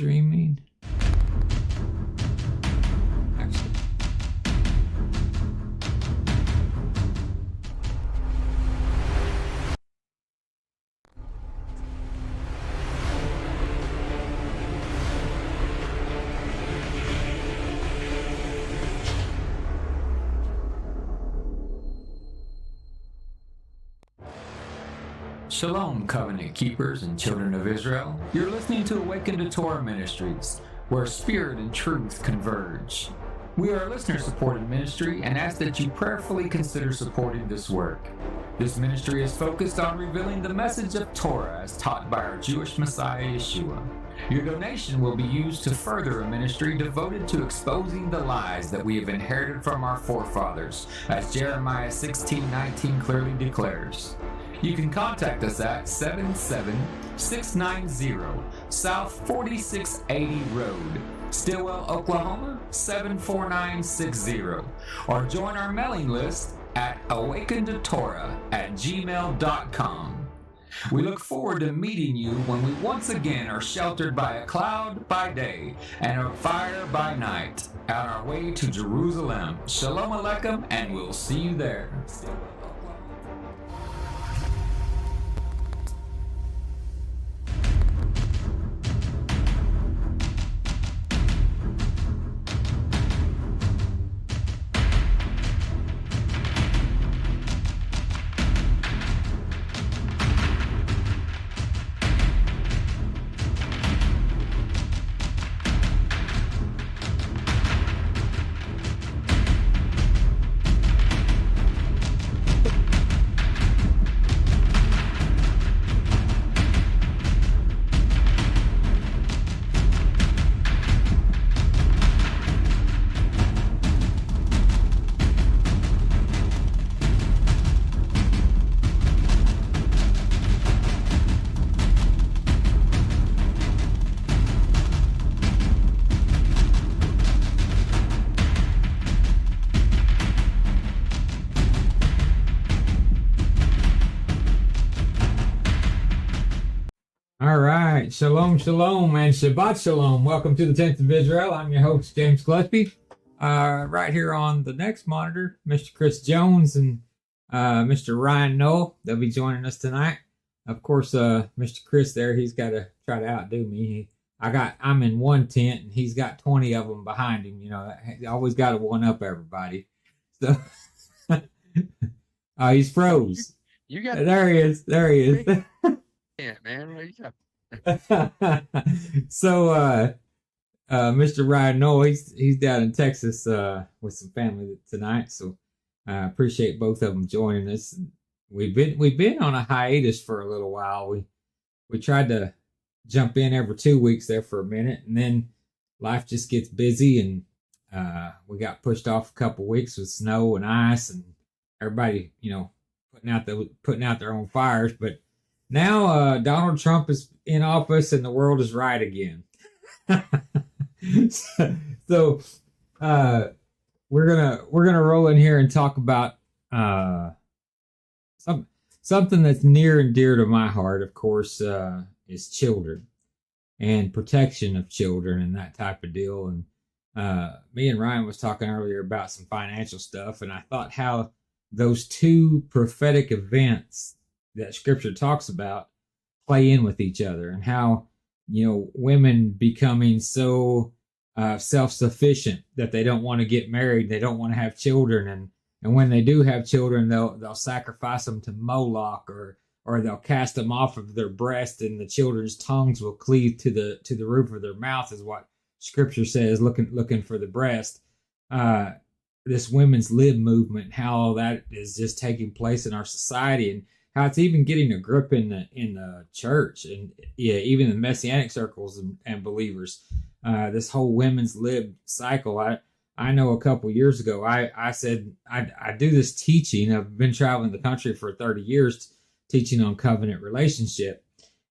streaming. Actually. Shalom, covenant keepers and children of Israel. You're listening to Awaken to Torah Ministries, where spirit and truth converge. We are a listener-supported ministry and ask that you prayerfully consider supporting this work. This ministry is focused on revealing the message of Torah as taught by our Jewish Messiah, Yeshua. Your donation will be used to further a ministry devoted to exposing the lies that we have inherited from our forefathers, as Jeremiah 16:19 clearly declares. You can contact us at 77690 South 4680 Road, Stillwell, Oklahoma 74960, or join our mailing list at awakentotorah@gmail.com. We look forward to meeting you when we once again are sheltered by a cloud by day and a fire by night on our way to Jerusalem. Shalom Aleichem, and we'll see you there. All right, shalom, shalom, and Shabbat shalom. Welcome to the 10th of Israel. I'm your host, James Gillespie. Right here on the next monitor, Mr. Chris Jones and Mr. Ryan Noel. They'll be joining us tonight. Of course, Mr. Chris there, he's got to try to outdo me. I'm in one tent, and he's got 20 of them behind him. You know, he always got to one-up everybody. So, he's froze. You got There he is. There he is. Yeah, man. What you got? So, Mr. Ryan Noel, he's down in Texas with some family tonight. So, I appreciate both of them joining us. We've been on a hiatus for a little while. We tried to jump in every 2 weeks there for a minute, and then life just gets busy, and we got pushed off a couple weeks with snow and ice, and everybody, putting out their own fires, but. Now Donald Trump is in office and the world is right again. So we're gonna roll in here and talk about something that's near and dear to my heart. Of course, is children and protection of children and that type of deal. And me and Ryan was talking earlier about some financial stuff, and I thought how those two prophetic events that scripture talks about play in with each other, and how, women becoming so self-sufficient that they don't want to get married, they don't want to have children, and when they do have children, they'll sacrifice them to Moloch, or they'll cast them off of their breast, and the children's tongues will cleave to the roof of their mouth, is what scripture says, looking for the breast. This women's lib movement, how all that is just taking place in our society, and how it's even getting a grip in the church, and even the Messianic circles and believers. This whole women's lib cycle. I know a couple years ago, I said I do this teaching. I've been traveling the country for 30 years teaching on covenant relationship,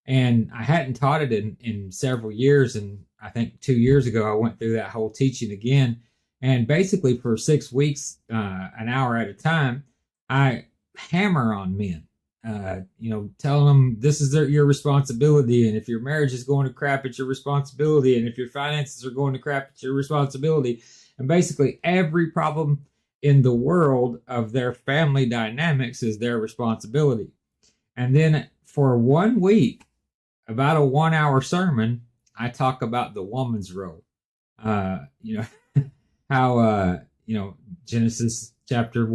and I hadn't taught it in several years. And I think 2 years ago, I went through that whole teaching again. And basically for 6 weeks, an hour at a time, I hammer on men. telling them this is your responsibility, and if your marriage is going to crap, it's your responsibility, and if your finances are going to crap, it's your responsibility. And basically every problem in the world of their family dynamics is their responsibility. And then for 1 week, about a 1 hour sermon, I talk about the woman's role. You know, how, Genesis chapter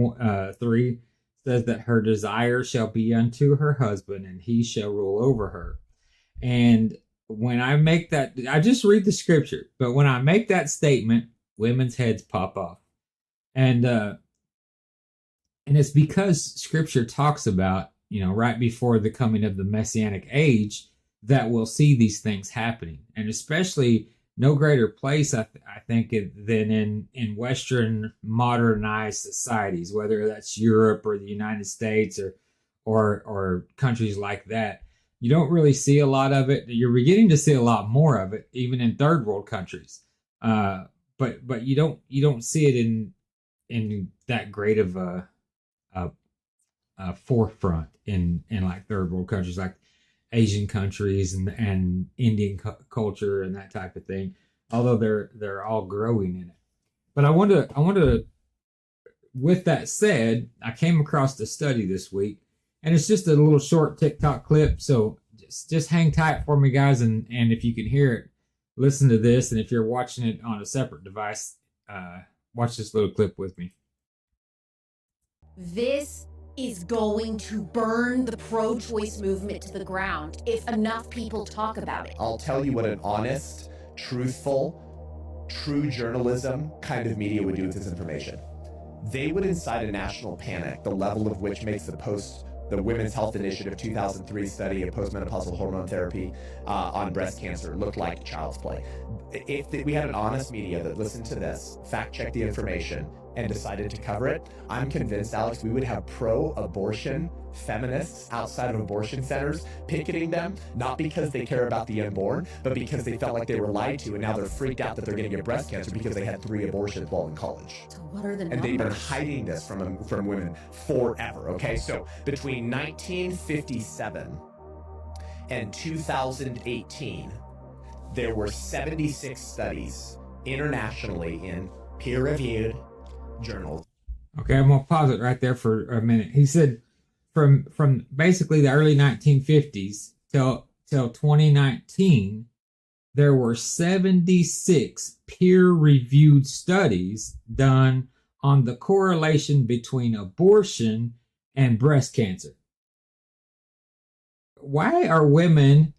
3 says that her desire shall be unto her husband, and he shall rule over her. And when I make that, I just read the scripture, but when I make that statement, women's heads pop off. And it's because scripture talks about, right before the coming of the Messianic age, that we'll see these things happening. And especially no greater place, I think, than in Western modernized societies, whether that's Europe or the United States or countries like that. You don't really see a lot of it. You're beginning to see a lot more of it, even in third world countries. But you don't see it in that great of a forefront in like third world countries like Asian countries and Indian culture and that type of thing, although they're all growing in it. But I want to, with that said, I came across the study this week, and it's just a little short TikTok clip. So just hang tight for me, guys, and if you can hear it, listen to this. And if you're watching it on a separate device, watch this little clip with me. This is going to burn the pro-choice movement to the ground if enough people talk about it. I'll tell you what an honest, truthful, true journalism kind of media would do with this information. They would incite a national panic, the level of which makes the Women's Health Initiative 2003 study of postmenopausal hormone therapy on breast cancer look like child's play. If we had an honest media that listened to this, fact-checked the information, and decided to cover it, I'm convinced, Alex, we would have pro-abortion feminists outside of abortion centers picketing them, not because they care about the unborn, but because they felt like they were lied to, and now they're freaked out that they're going to get breast cancer because they had 3 abortions while in college. So what are the numbers? And they've been hiding this from women forever, okay? So between 1957 and 2018, there were 76 studies internationally in peer-reviewed journals. Okay, I'm gonna pause it right there for a minute. He said from basically the early 1950s till 2019, there were 76 peer-reviewed studies done on the correlation between abortion and breast cancer. Why are women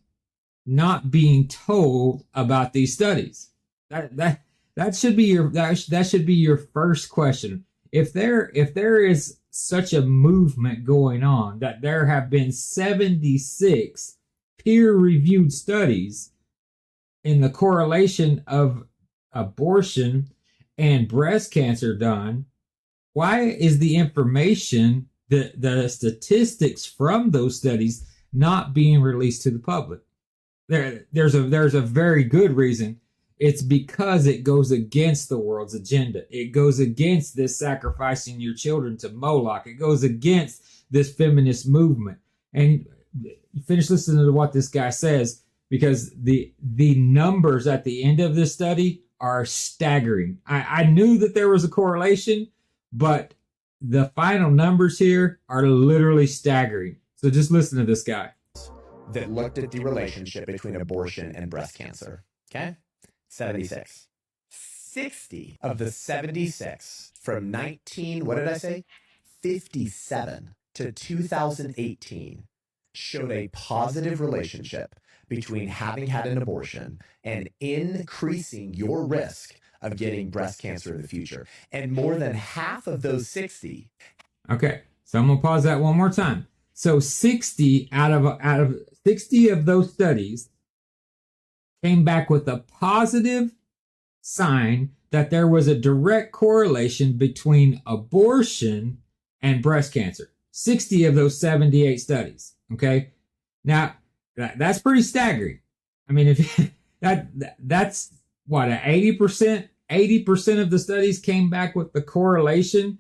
not being told about these studies? That should be your first question. If there is such a movement going on that there have been 76 peer-reviewed studies in the correlation of abortion and breast cancer done, why is the information, the statistics from those studies not being released to the public? There's a very good reason. It's because it goes against the world's agenda. It goes against this sacrificing your children to Moloch. It goes against this feminist movement. And finish listening to what this guy says, because the numbers at the end of this study are staggering. I knew that there was a correlation, but the final numbers here are literally staggering. So just listen to this guy. That looked at the relationship between abortion and breast cancer, okay? 76. 60 of the 76 from 57 to 2018 showed a positive relationship between having had an abortion and increasing your risk of getting breast cancer in the future. And more than half of those 60. Okay, so I'm gonna pause that one more time. So 60 out of 60 of those studies came back with a positive sign that there was a direct correlation between abortion and breast cancer. 60 of those 78 studies. Okay, now that's pretty staggering. I mean, if that's what, 80%. 80% of the studies came back with the correlation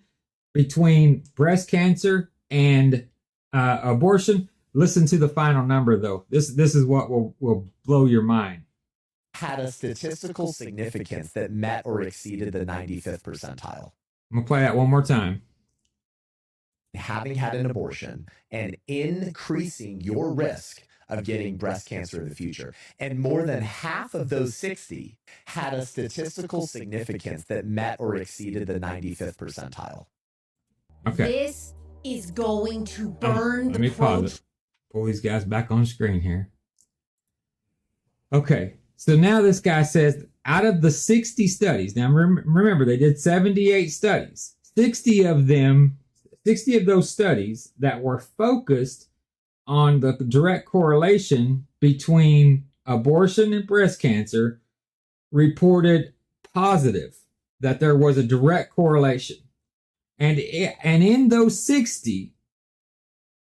between breast cancer and abortion. Listen to the final number, though. This is what will blow your mind. Had a statistical significance that met or exceeded the 95th percentile. I'm going to play that one more time. Having had an abortion and increasing your risk of getting breast cancer in the future. And more than half of those 60 had a statistical significance that met or exceeded the 95th percentile. Okay. This is going to burn Let me pause it. Pull these guys back on screen here. Okay. So now this guy says out of the 60 studies, now remember they did 78 studies. 60 of those studies that were focused on the direct correlation between abortion and breast cancer reported positive, that there was a direct correlation. And in those 60,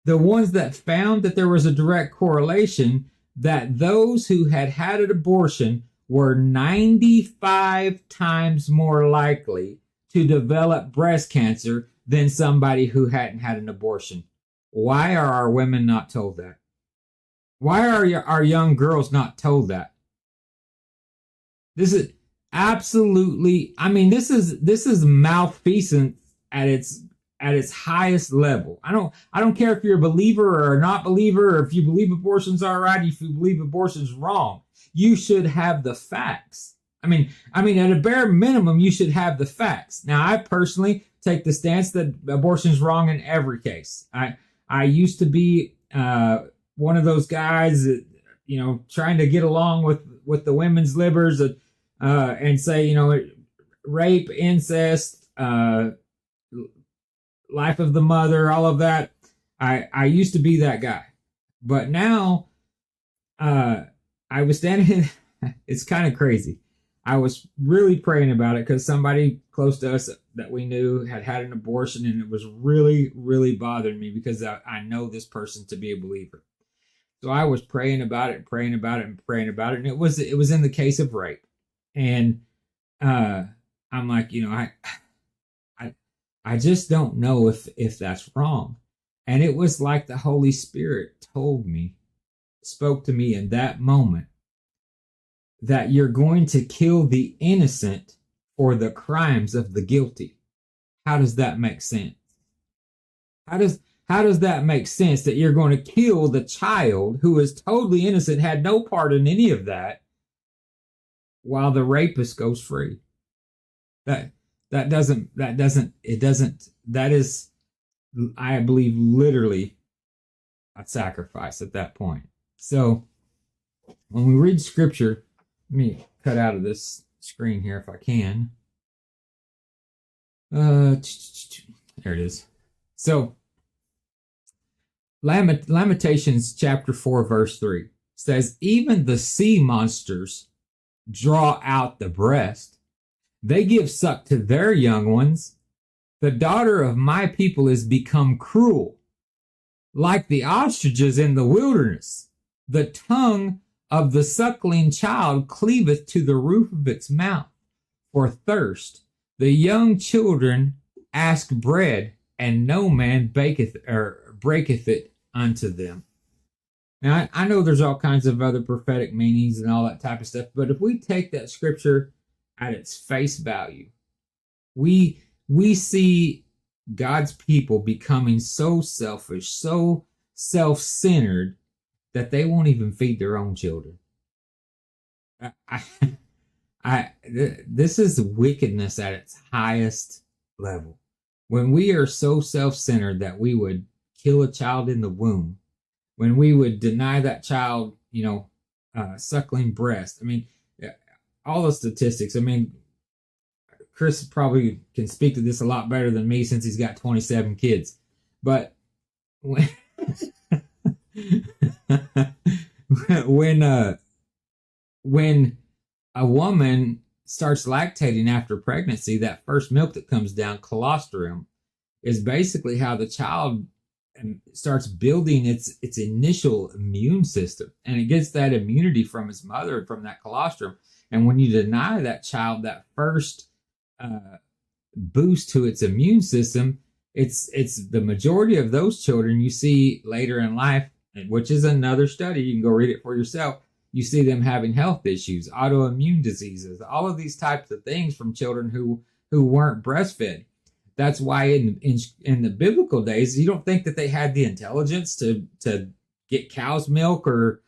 the ones that found that there was a direct correlation, that those who had had an abortion were 95 times more likely to develop breast cancer than somebody who hadn't had an abortion. Why are our women not told that? Why are our young girls not told that? This is absolutely, I mean, this is malfeasance at its highest level. I don't care if you're a believer or a not believer, or if you believe abortion's all right, if you believe abortion's wrong. You should have the facts. I mean, at a bare minimum, you should have the facts. Now, I personally take the stance that abortion's wrong in every case. I used to be one of those guys that, trying to get along with the women's libers and say, rape, incest, life of the mother, all of that. I used to be that guy. But now I was standing, it's kind of crazy. I was really praying about it because somebody close to us that we knew had had an abortion, and it was really, really bothering me because I know this person to be a believer. So I was praying about it, and it was in the case of rape. And I'm like, I just don't know if that's wrong. And it was like the Holy Spirit spoke to me in that moment, that you're going to kill the innocent for the crimes of the guilty. How does that make sense? How does that make sense that you're going to kill the child who is totally innocent, had no part in any of that, while the rapist goes free? That is, I believe, literally a sacrifice at that point. So when we read scripture, let me cut out of this screen here if I can. There it is. So Lamentations chapter 4 verse 3 says, even the sea monsters draw out the breast. They give suck to their young ones. The daughter of my people is become cruel, like the ostriches in the wilderness. The tongue of the suckling child cleaveth to the roof of its mouth for thirst. The young children ask bread, and no man baketh or breaketh it unto them. Now, I know there's all kinds of other prophetic meanings and all that type of stuff, but if we take that scripture at its face value, we see God's people becoming so selfish, so self-centered, that they won't even feed their own children. This is wickedness at its highest level. When we are so self-centered that we would kill a child in the womb, when we would deny that child, suckling breast. I mean, all the statistics. I mean, Chris probably can speak to this a lot better than me since he's got 27 kids. But when when a woman starts lactating after pregnancy, that first milk that comes down, colostrum, is basically how the child starts building its initial immune system, and it gets that immunity from its mother, from that colostrum. And when you deny that child that first boost to its immune system, it's the majority of those children you see later in life, which is another study. You can go read it for yourself. You see them having health issues, autoimmune diseases, all of these types of things from children who weren't breastfed. That's why in the biblical days, you don't think that they had the intelligence to get cow's milk or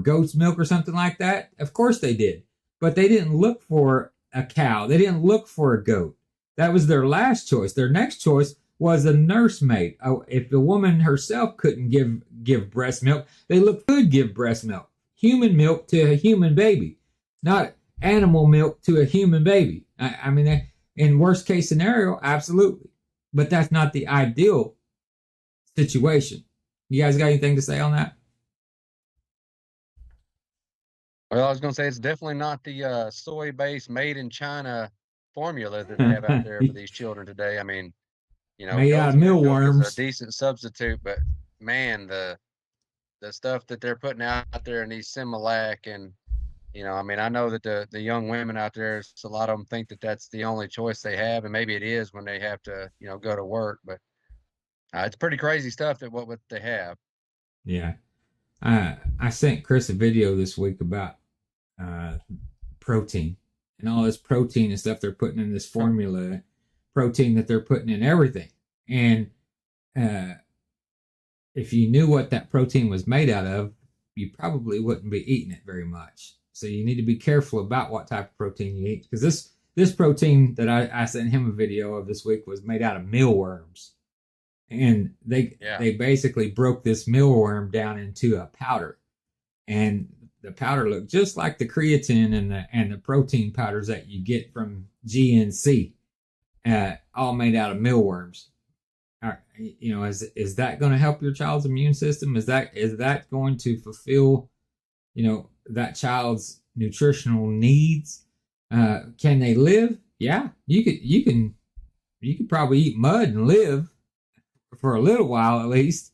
goat's milk or something like that. Of course they did, but they didn't look for a cow. They didn't look for a goat. That was their last choice. Their next choice was a nursemaid. If the woman herself couldn't give breast milk, they could give breast milk, human milk to a human baby, not animal milk to a human baby. I mean, in worst case scenario, absolutely, but that's not the ideal situation. You guys got anything to say on that? Well, I was going to say it's definitely not the soy-based, made in China formula that they have out there for these children today. I mean, made out of mealworms, is a decent substitute, but man, the stuff that they're putting out there in these Similac and I mean, I know that the young women out there, a lot of them think that that's the only choice they have, and maybe it is when they have to, go to work. But it's pretty crazy stuff that what they have. Yeah, I sent Chris a video this week about protein and all this protein and stuff they're putting in this formula, protein that they're putting in everything. And if you knew what that protein was made out of, you probably wouldn't be eating it very much. So you need to be careful about what type of protein you eat, because this protein that I sent him a video of this week was made out of mealworms, and they basically broke this mealworm down into a powder, and the powder looked just like the creatine and the protein powders that you get from GNC, all made out of mealworms. Is that going to help your child's immune system? Is that going to fulfill that child's nutritional needs? Can they live? Yeah, you could probably eat mud and live for a little while at least.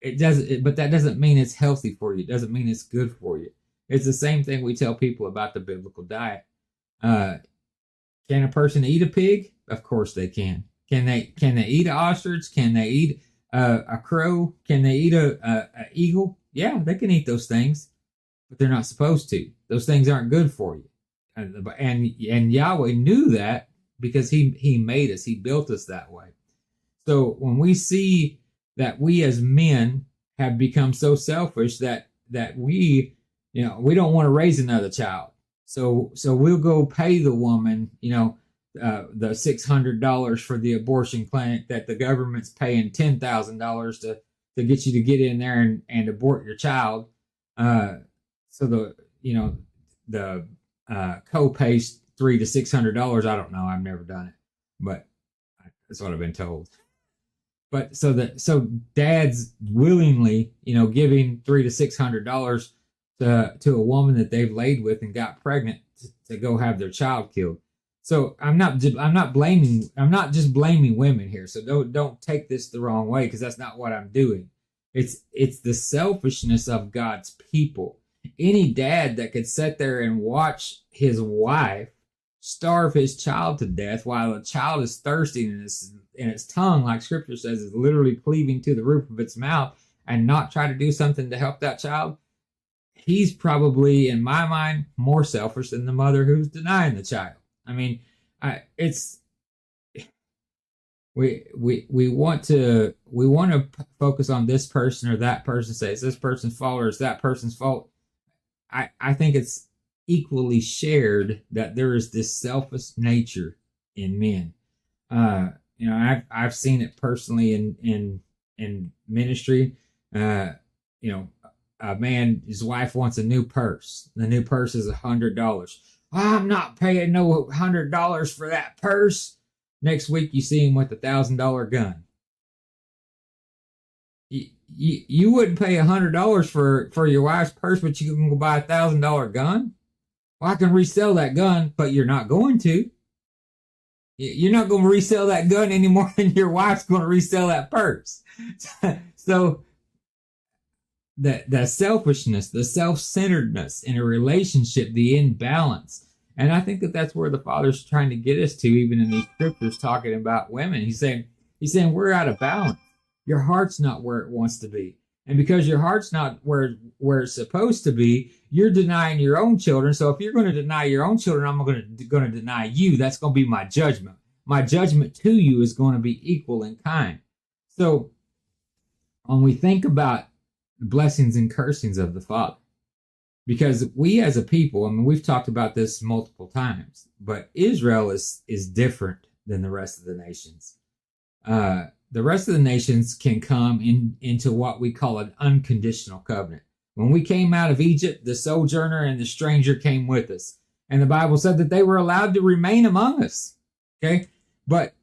But that doesn't mean it's healthy for you. It doesn't mean it's good for you. It's the same thing we tell people about the biblical diet. Can a person eat a pig? Of course they can. Can they eat an ostrich? Can they eat a crow? Can they eat a eagle? Yeah, they can eat those things, but they're not supposed to. Those things aren't good for you. And Yahweh knew that because he made us. He built us that way. So when we see that we as men have become so selfish that we don't want to raise another child, so we'll go pay the woman the $600 for the abortion clinic that the government's paying $10,000 to get you to get in there and abort your child. So the co-pays $300 to $600. I don't know. I've never done it, but that's what I've been told. But so dads willingly, giving $300 to $600 to a woman that they've laid with and got pregnant to go have their child killed. So I'm not just blaming women here. So don't take this the wrong way, because that's not what I'm doing. It's the selfishness of God's people. Any dad that could sit there and watch his wife starve his child to death while the child is thirsty and its tongue, like Scripture says, is literally cleaving to the roof of its mouth, and not try to do something to help that child, he's probably, in my mind, more selfish than the mother who's denying the child. I mean, we want to focus on this person or that person, say it's this person's fault or it's that person's fault. I think it's equally shared that there is this selfish nature in men. I've seen it personally in ministry. A man, his wife wants a new purse. The new purse is $100. I'm not paying no $100 for that purse. Next week, you see him with a $1,000 gun. You wouldn't pay $100 for your wife's purse, but you can go buy a $1,000 gun? Well, I can resell that gun, but you're not going to. You're not going to resell that gun any more than your wife's going to resell that purse. So the selfishness, the self-centeredness in a relationship, the imbalance. And I think that's where the Father's trying to get us to, even in these scriptures talking about women. He's saying, He's saying we're out of balance. Your heart's not where it wants to be. And because your heart's not where it's supposed to be, you're denying your own children. So if you're going to deny your own children, I'm going to deny you. That's going to be my judgment. My judgment to you is going to be equal in kind. So when we think about the blessings and cursings of the Father, because we as a people, I mean, we've talked about this multiple times, but Israel is different than the rest of the nations. The rest of the nations can come into what we call an unconditional covenant. When we came out of Egypt, the sojourner and the stranger came with us. And the Bible said that they were allowed to remain among us. Okay? But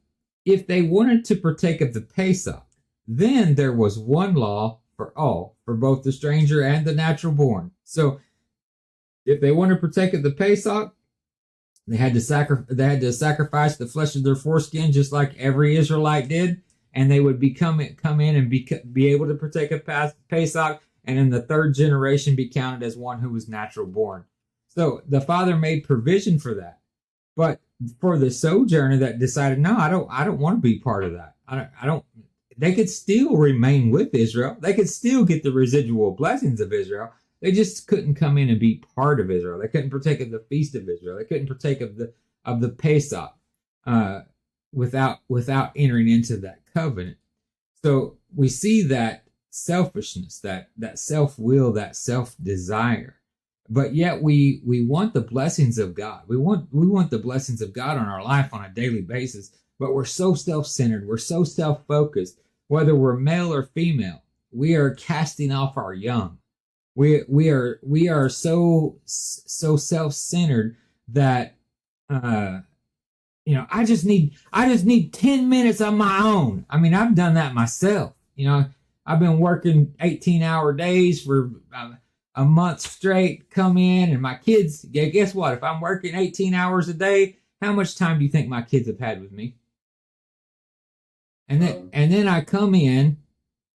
if they wanted to partake of the Pesach, then there was one law for all, for both the stranger and the natural born. So if they wanted to partake of the Pesach, they had to sacrifice the flesh of their foreskin just like every Israelite did. And they would come in and be able to partake of Pesach, and in the third generation be counted as one who was natural born. So the Father made provision for that. But for the sojourner that decided, no, I don't want to be part of that. I don't. They could still remain with Israel. They could still get the residual blessings of Israel. They just couldn't come in and be part of Israel. They couldn't partake of the feast of Israel. They couldn't partake of the Pesach without entering into that covenant. So we see that selfishness, that self-will, that self-desire. But yet we want the blessings of God. We want the blessings of God on our life on a daily basis. But we're so self-centered. We're so self-focused. Whether we're male or female, we are casting off our young. We are so self-centered that I just need 10 minutes of my own. I mean, I've done that myself. I've been working 18-hour days for a month straight, come in, and my kids, guess what? If I'm working 18 hours a day, how much time do you think my kids have had with me? And then I come in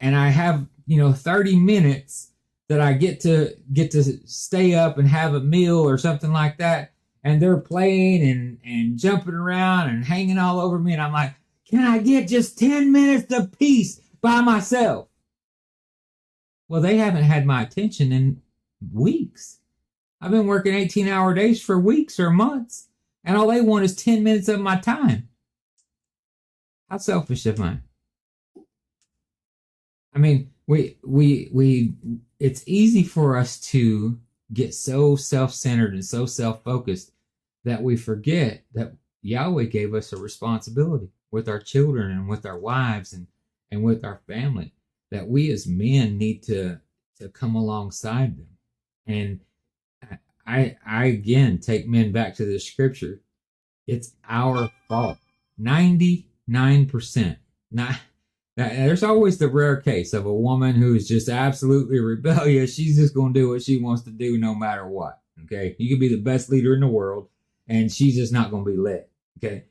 and I have, 30 minutes that I get to stay up and have a meal or something like that. And they're playing and jumping around and hanging all over me. And I'm like, can I get just 10 minutes of peace by myself? Well, they haven't had my attention in weeks. I've been working 18-hour days for weeks or months. And all they want is 10 minutes of my time. How selfish am I? I mean, it's easy for us to get so self-centered and so self-focused that we forget that Yahweh gave us a responsibility with our children and with our wives and with our family, that we as men need to come alongside them. And I again take men back to the scripture. It's our fault. 99%. There's always the rare case of a woman who is just absolutely rebellious. She's just going to do what she wants to do no matter what. Okay. You could be the best leader in the world and she's just not going to be led. Okay.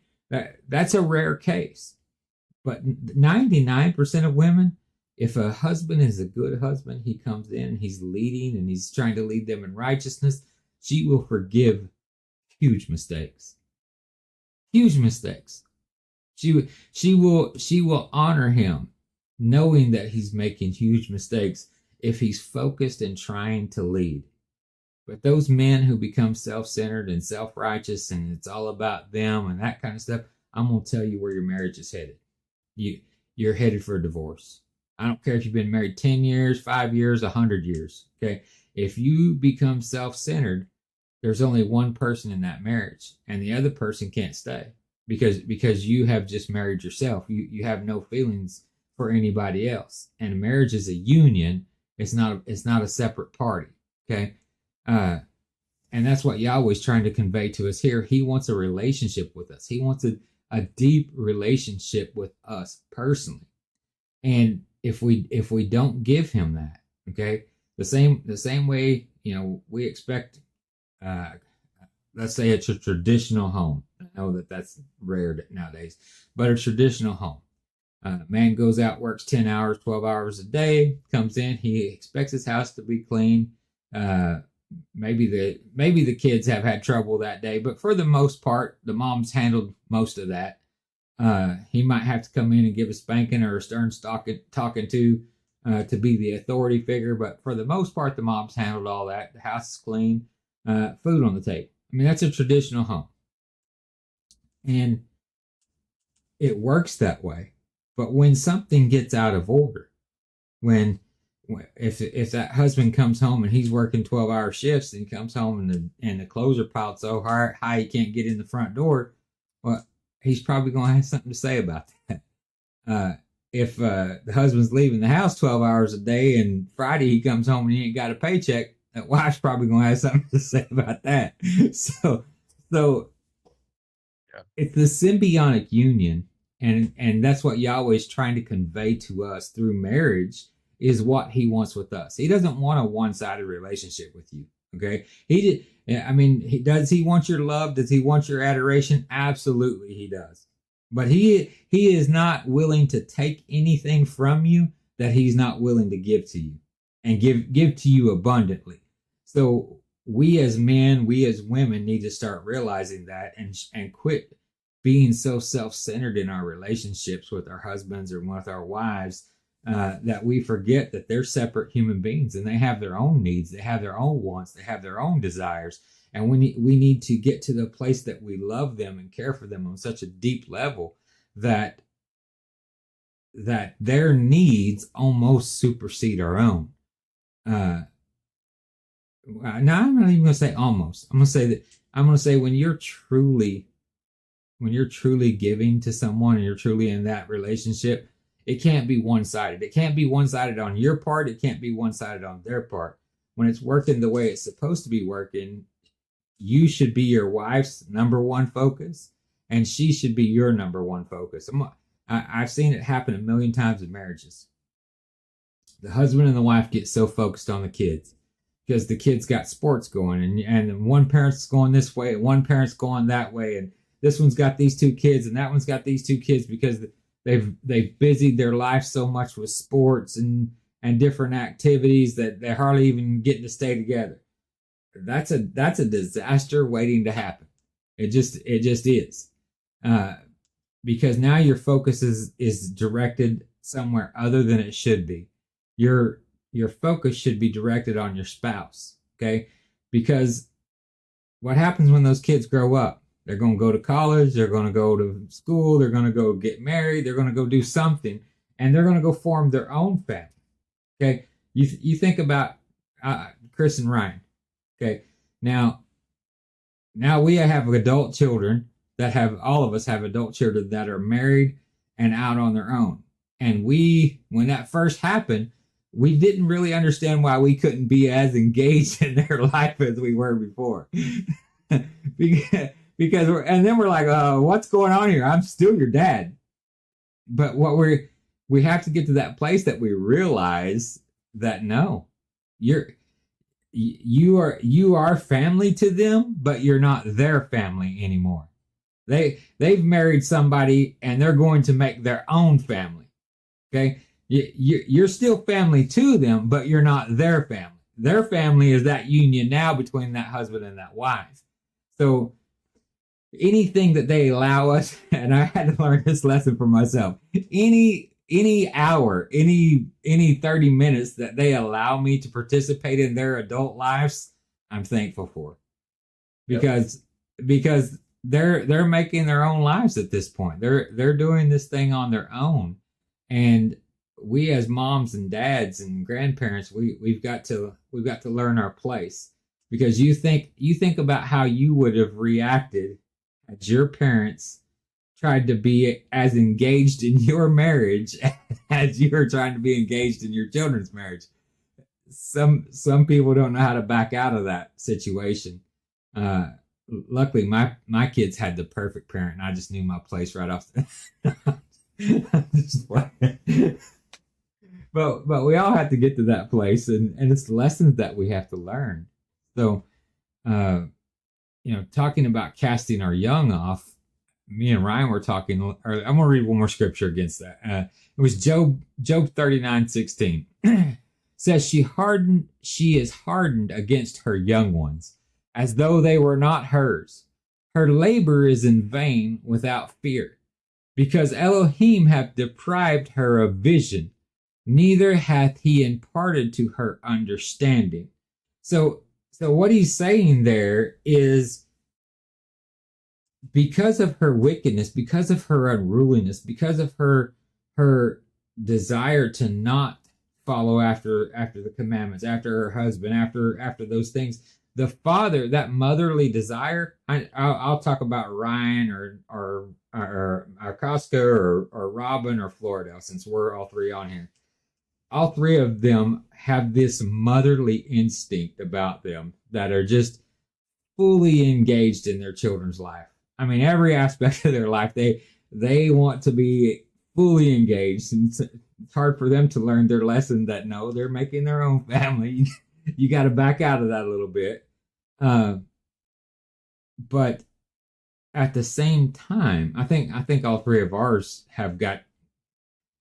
That's a rare case. But 99% of women, if a husband is a good husband, he comes in, he's leading and he's trying to lead them in righteousness, she will forgive huge mistakes. Huge mistakes. She will honor him, knowing that he's making huge mistakes if he's focused and trying to lead. But those men who become self-centered and self-righteous and it's all about them and that kind of stuff, I'm going to tell you where your marriage is headed. You're headed for a divorce. I don't care if you've been married 10 years, 5 years, 100 years. Okay. If you become self-centered, there's only one person in that marriage and the other person can't stay. Because you have just married yourself. You have no feelings for anybody else. And marriage is a union. It's not a separate party. Okay. And that's what Yahweh's trying to convey to us here. He wants a relationship with us. He wants a deep relationship with us personally. And if we don't give him that, okay, the same way, we expect, let's say it's a traditional home. I know that that's rare nowadays, but a traditional home. Man goes out, works 10 hours, 12 hours a day, comes in, he expects his house to be clean. Maybe the kids have had trouble that day, but for the most part, the mom's handled most of that. He might have to come in and give a spanking or a stern talking to be the authority figure. But for the most part, the mom's handled all that. The house is clean, food on the table. I mean, that's a traditional home. And it works that way. But when something gets out of order, if that husband comes home and he's working 12-hour shifts and he comes home and the clothes are piled so high he can't get in the front door, well, he's probably going to have something to say about that. If the husband's leaving the house 12 hours a day and Friday he comes home and he ain't got a paycheck, that wife's probably going to have something to say about that. So yeah. It's the symbiotic union, and that's what Yahweh's trying to convey to us through marriage, is what he wants with us. He doesn't want a one-sided relationship with you. Okay. Does he want your love? Does he want your adoration? Absolutely he does. But he is not willing to take anything from you that he's not willing to give to you, and give to you abundantly. So we as men, we as women need to start realizing that and quit being so self-centered in our relationships with our husbands or with our wives, that we forget that they're separate human beings and they have their own needs, they have their own wants, they have their own desires. And we need to get to the place that we love them and care for them on such a deep level that their needs almost supersede our own. Now I'm not even going to say almost. I'm going to say when you're truly giving to someone and you're truly in that relationship, it can't be one-sided. It can't be one-sided on your part. It can't be one-sided on their part. When it's working the way it's supposed to be working, you should be your wife's number one focus, and she should be your number one focus. I've seen it happen a million times in marriages. The husband and the wife get so focused on the kids because the kids got sports going, and one parent's going this way, and one parent's going that way, and this one's got these two kids, and that one's got these two kids because they've busied their life so much with sports and different activities that they're hardly even getting to stay together. That's a disaster waiting to happen. It just is, because now your focus is directed somewhere other than it should be. Your focus should be directed on your spouse, okay? Because what happens when those kids grow up? They're going to go to college, they're going to go to school, they're going to go get married, they're going to go do something, and they're going to go form their own family. Okay, you think about Chris and Ryan. Okay, now we have adult children all of us have adult children that are married and out on their own. And when that first happened, we didn't really understand why we couldn't be as engaged in their life as we were before. because then we're like, what's going on here? I'm still your dad. But we have to get to that place that we realize that no, you are family to them, but you're not their family anymore. They've married somebody and they're going to make their own family. Okay, you're still family to them, but you're not their family. Their family is that union now between that husband and that wife. So anything that they allow us, and I had to learn this lesson for myself, any hour, any 30 minutes that they allow me to participate in their adult lives, I'm thankful for. Because they're making their own lives at this point. They're doing this thing on their own. And we as moms and dads and grandparents, we've got to learn our place. Because you think about how you would have reacted as your parents tried to be as engaged in your marriage as you were trying to be engaged in your children's marriage. Some people don't know how to back out of that situation. Luckily, my kids had the perfect parent, and I just knew my place right off the But we all have to get to that place, and it's lessons that we have to learn. So, talking about casting our young off, me and Ryan were talking, or I'm going to read one more scripture against that. It was Job 39:16. Says she is hardened against her young ones, as though they were not hers. Her labor is in vain without fear, because Elohim hath deprived her of vision, neither hath he imparted to her understanding. So what he's saying there is, because of her wickedness, because of her unruliness, because of her desire to not follow after the commandments, after her husband, after those things, the father, that motherly desire. I'll talk about Ryan or Costco or Robin or Florida, since we're all three on here. All three of them have this motherly instinct about them that are just fully engaged in their children's life. I mean, every aspect of their life, they want to be fully engaged. And it's hard for them to learn their lesson that no, they're making their own family. You got to back out of that a little bit. But at the same time, I think all three of ours have got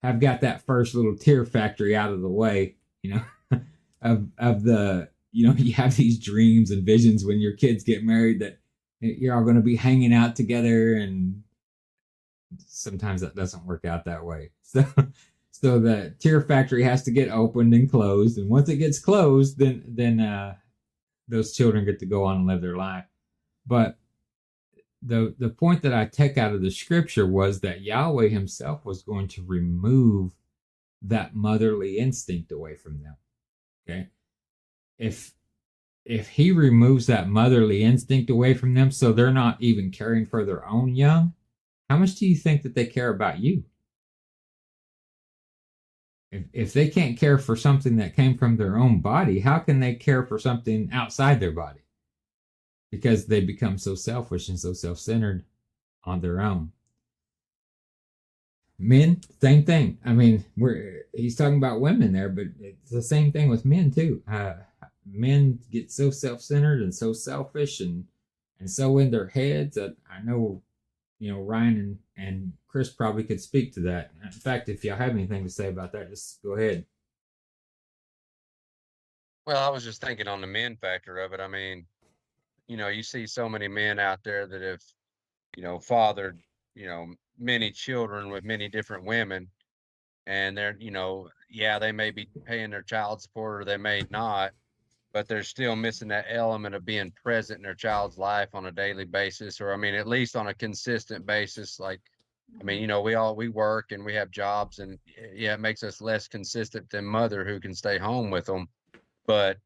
that first little tear factory out of the way, of the, you have these dreams and visions when your kids get married that you're all going to be hanging out together, and sometimes that doesn't work out that way. So the tear factory has to get opened and closed, and once it gets closed, then those children get to go on and live their life. But the point that I take out of the scripture was that Yahweh himself was going to remove that motherly instinct away from them. Okay? If he removes that motherly instinct away from them, so they're not even caring for their own young, how much do you think that they care about you? If they can't care for something that came from their own body, how can they care for something outside their body? Because they become so selfish and so self-centered on their own. Men, same thing. I mean, he's talking about women there, but it's the same thing with men too. Men get so self-centered and so selfish and so in their heads that I know, Ryan and Chris probably could speak to that. In fact, if y'all have anything to say about that, just go ahead. Well, I was just thinking on the men factor of it. I mean, you see so many men out there that have, fathered, many children with many different women, and they're, yeah, they may be paying their child support or they may not, but they're still missing that element of being present in their child's life on a daily basis, or I mean, at least on a consistent basis. Like, I mean, we work and we have jobs, and yeah, it makes us less consistent than mother who can stay home with them. But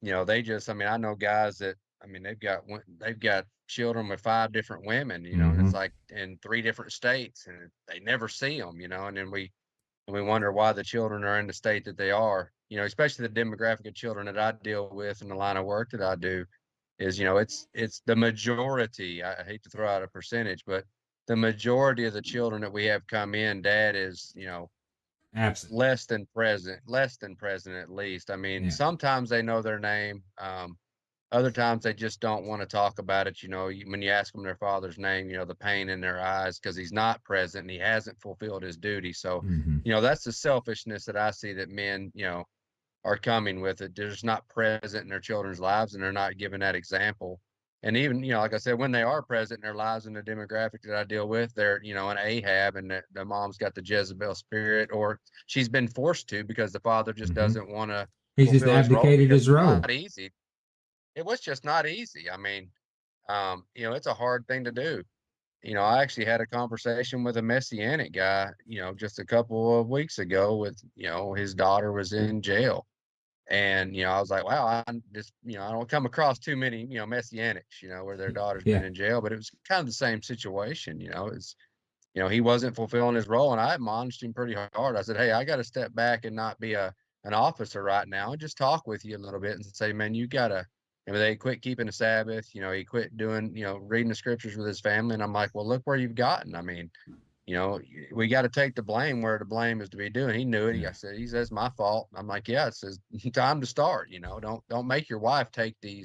they just, I mean, I know guys that, I mean, they've got children with 5 different women, and it's like in 3 different states, and they never see them, and then we wonder why the children are in the state that they are, especially the demographic of children that I deal with in the line of work that I do is, it's the majority. I hate to throw out a percentage, but the majority of the children that we have come in, dad is, Absolutely. less than present at least. I mean, Yeah. sometimes they know their name. Other times they just don't want to talk about it. When you ask them their father's name, the pain in their eyes because he's not present and he hasn't fulfilled his duty. So, that's the selfishness that I see that men, are coming with it. They're just not present in their children's lives, and they're not giving that example. And even, like I said, when they are present in their lives in the demographic that I deal with, they're, an Ahab, and the mom's got the Jezebel spirit, or she's been forced to because the father just doesn't want to. He's just abdicated his role. It's not easy. It was just not easy. I mean, it's a hard thing to do. I actually had a conversation with a Messianic guy, just a couple of weeks ago with, his daughter was in jail. And, I was like, wow, I don't come across too many, Messianics, where their daughter's been in jail, but it was kind of the same situation, he wasn't fulfilling his role, and I admonished him pretty hard. I said, hey, I got to step back and not be an officer right now and just talk with you a little bit and say, man, you got to, they quit keeping the Sabbath, he quit doing, reading the scriptures with his family. And I'm like, well, look where you've gotten. I mean, we got to take the blame where the blame is to be due. And he knew it. I said, he says, my fault. I'm like, yeah, it says time to start, don't make your wife take the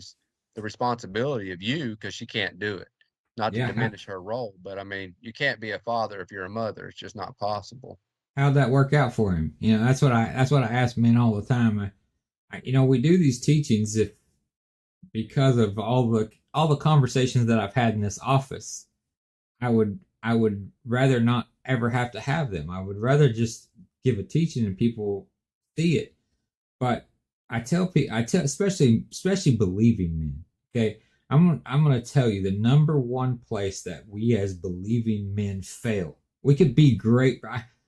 responsibility of you because she can't do it. Not to diminish her role, but I mean, you can't be a father if you're a mother. It's just not possible. How'd that work out for him? That's what I ask men all the time. We do these teachings because of all the conversations that I've had in this office. I would I would rather not ever have to have them. I would rather just give a teaching and people see it. But I tell people, especially believing men. Okay, I'm going to tell you the number one place that we as believing men fail. We could be great.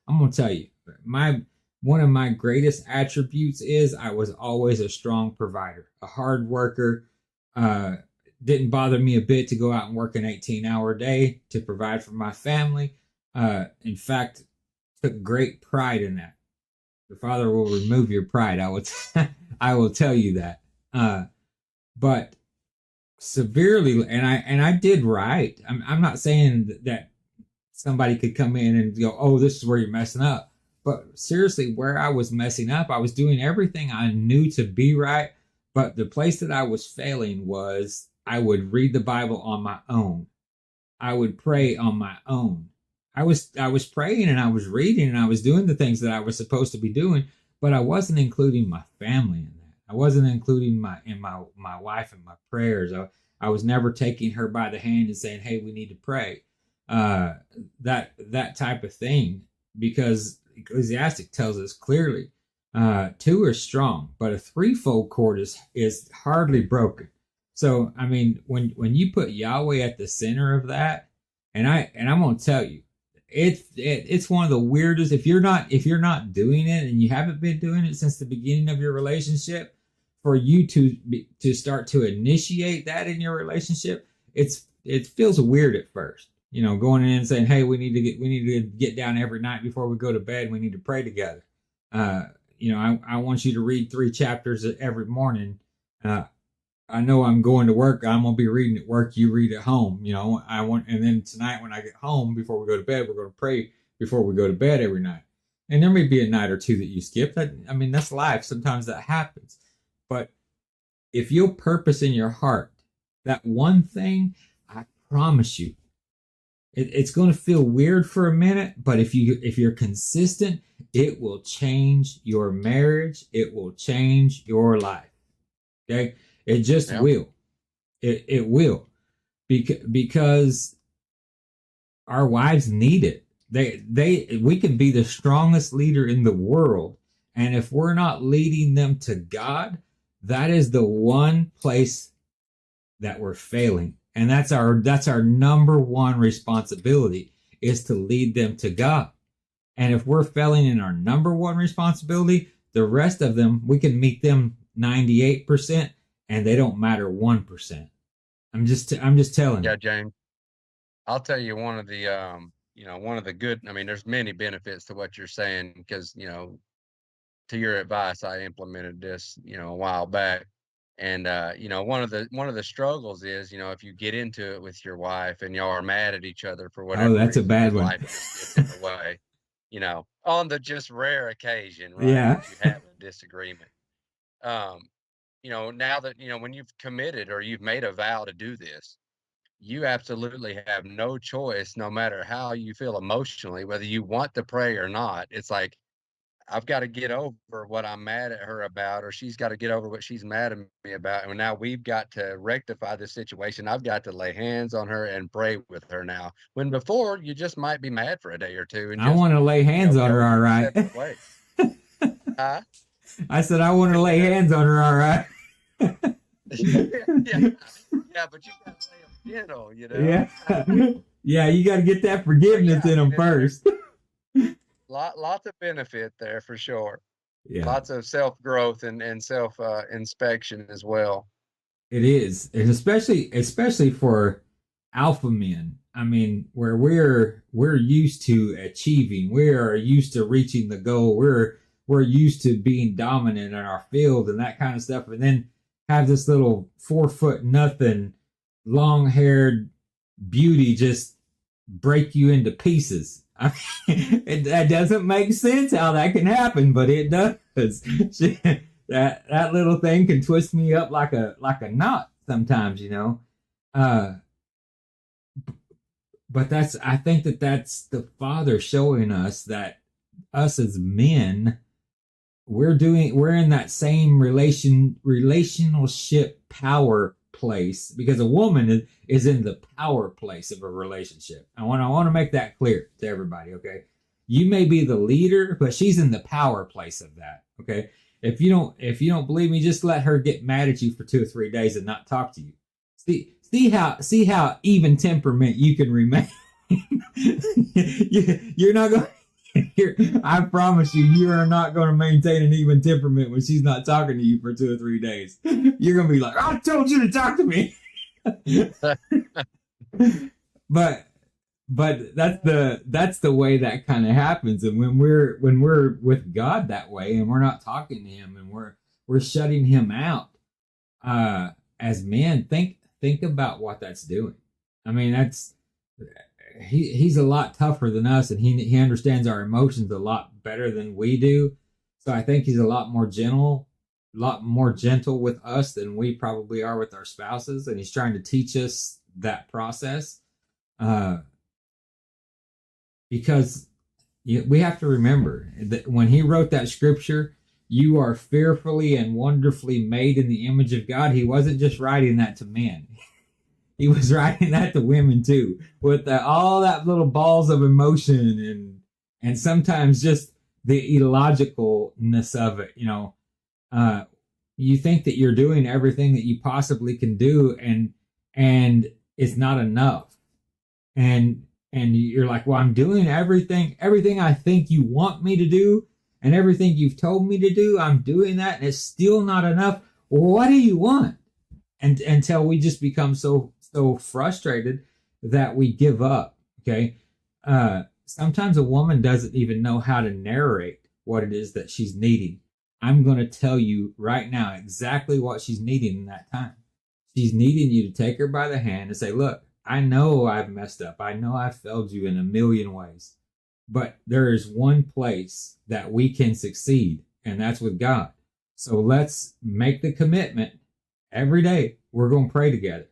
I'm going to tell you, one of my greatest attributes is I was always a strong provider, a hard worker. Didn't bother me a bit to go out and work an 18-hour day to provide for my family. In fact, took great pride in that. The Father will remove your pride. I will tell you that. But severely, and I did right. I'm not saying that somebody could come in and go, "Oh, this is where you're messing up." But seriously, where I was messing up, I was doing everything I knew to be right. But the place that I was failing was I would read the Bible on my own. I would pray on my own. I was praying and I was reading and I was doing the things that I was supposed to be doing, but I wasn't including my family in that. I wasn't including my wife in my prayers. I was never taking her by the hand and saying, "Hey, we need to pray." That type of thing, because Ecclesiastic tells us clearly, two are strong, but a threefold cord is hardly broken. So, I mean, when you put Yahweh at the center of that, and I'm going to tell you, it's one of the weirdest. If you're not doing it and you haven't been doing it since the beginning of your relationship, for you to start to initiate that in your relationship, it feels weird at first. You know, going in and saying, "Hey, we need to get down every night before we go to bed. We need to pray together." I want you to read 3 chapters every morning. I know I'm going to work. I'm going to be reading at work. You read at home. And then tonight when I get home, before we go to bed, we're going to pray before we go to bed every night. And there may be a night or two that you skip. That's life. Sometimes that happens. But if you'll purpose in your heart that one thing, I promise you, it's going to feel weird for a minute. But if you're consistent, it will change your marriage. It will change your life. Okay. It just will. It will, because our wives need it. We can be the strongest leader in the world, and if we're not leading them to God, that is the one place that we're failing, and that's our number one responsibility, is to lead them to God. And if we're failing in our number one responsibility, the rest of them, we can meet them 98%. And they don't matter 1%. I'm just telling you. Yeah, James. I'll tell you one of the good. I mean, there's many benefits to what you're saying, because to your advice, I implemented this a while back, and one of the struggles is if you get into it with your wife and y'all are mad at each other for whatever. Oh, that's reason, a bad one. life just gets in the way. On the just rare occasion, right? Yeah. If you have a disagreement. Now that, when you've committed or you've made a vow to do this, you absolutely have no choice, no matter how you feel emotionally, whether you want to pray or not. It's like, I've got to get over what I'm mad at her about, or she's got to get over what she's mad at me about. And now we've got to rectify the situation. I've got to lay hands on her and pray with her now. When before, you just might be mad for a day or two. And I want to lay hands on her, all right. I said, I want to lay hands on her, all right. yeah, but you got to lay them gentle, Yeah, you got to get that forgiveness in them first. Lots of benefit there for sure. Yeah, lots of self growth and self inspection as well. It is, and especially for alpha men. I mean, where we're used to achieving, we are used to reaching the goal. We're used to being dominant in our field and that kind of stuff, and then have this little 4'0" long-haired beauty just break you into pieces. I mean, that doesn't make sense how that can happen, but it does. That little thing can twist me up like a knot sometimes, But I think that's the Father showing us that us as men, we're in that same relationship power place, because a woman is in the power place of a relationship. I want to make that clear to everybody, okay? You may be the leader, but she's in the power place of that, okay? If you don't believe me, just let her get mad at you for 2 or 3 days and not talk to you. See how even temperament you can remain. You're not going. I promise you are not going to maintain an even temperament when she's not talking to you for 2 or 3 days. You're going to be like, I told you to talk to me. but that's the way that kind of happens. And when we're with God that way, and we're not talking to him, and we're shutting him out, as men, think about what that's doing. I mean, he's a lot tougher than us, and he understands our emotions a lot better than we do. So I think he's a lot more gentle with us than we probably are with our spouses, and he's trying to teach us that process. Because we have to remember that when he wrote that scripture, you are fearfully and wonderfully made in the image of God, he wasn't just writing that to men. He was writing that to women too, with all that little balls of emotion and sometimes just the illogicalness of it. You think that you're doing everything that you possibly can do, and it's not enough. And you're like, well, I'm doing everything I think you want me to do, and everything you've told me to do, I'm doing that, and it's still not enough. What do you want? And until we just become so frustrated that we give up. Okay. Sometimes a woman doesn't even know how to narrate what it is that she's needing. I'm going to tell you right now exactly what she's needing in that time. She's needing you to take her by the hand and say, look, I know I've messed up. I know I've failed you in a million ways, but there is one place that we can succeed, and that's with God. So let's make the commitment. Every day we're going to pray together.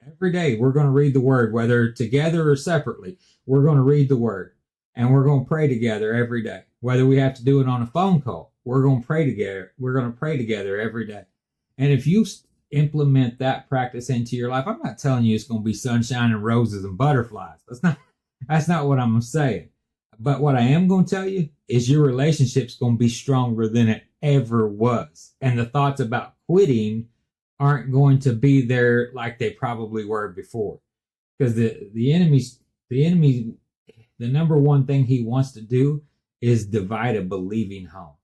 Every day we're going to read the word, whether together or separately. We're going to read the word, and we're going to pray together every day. Whether we have to do it on a phone call, we're going to pray together. We're going to pray together every day. And if you implement that practice into your life, I'm not telling you it's going to be sunshine and roses and butterflies. That's not what I'm saying. But what I am going to tell you is your relationship's going to be stronger than it ever was. And the thoughts about quitting aren't going to be there like they probably were before. Because the enemy, the number one thing he wants to do is divide a believing home.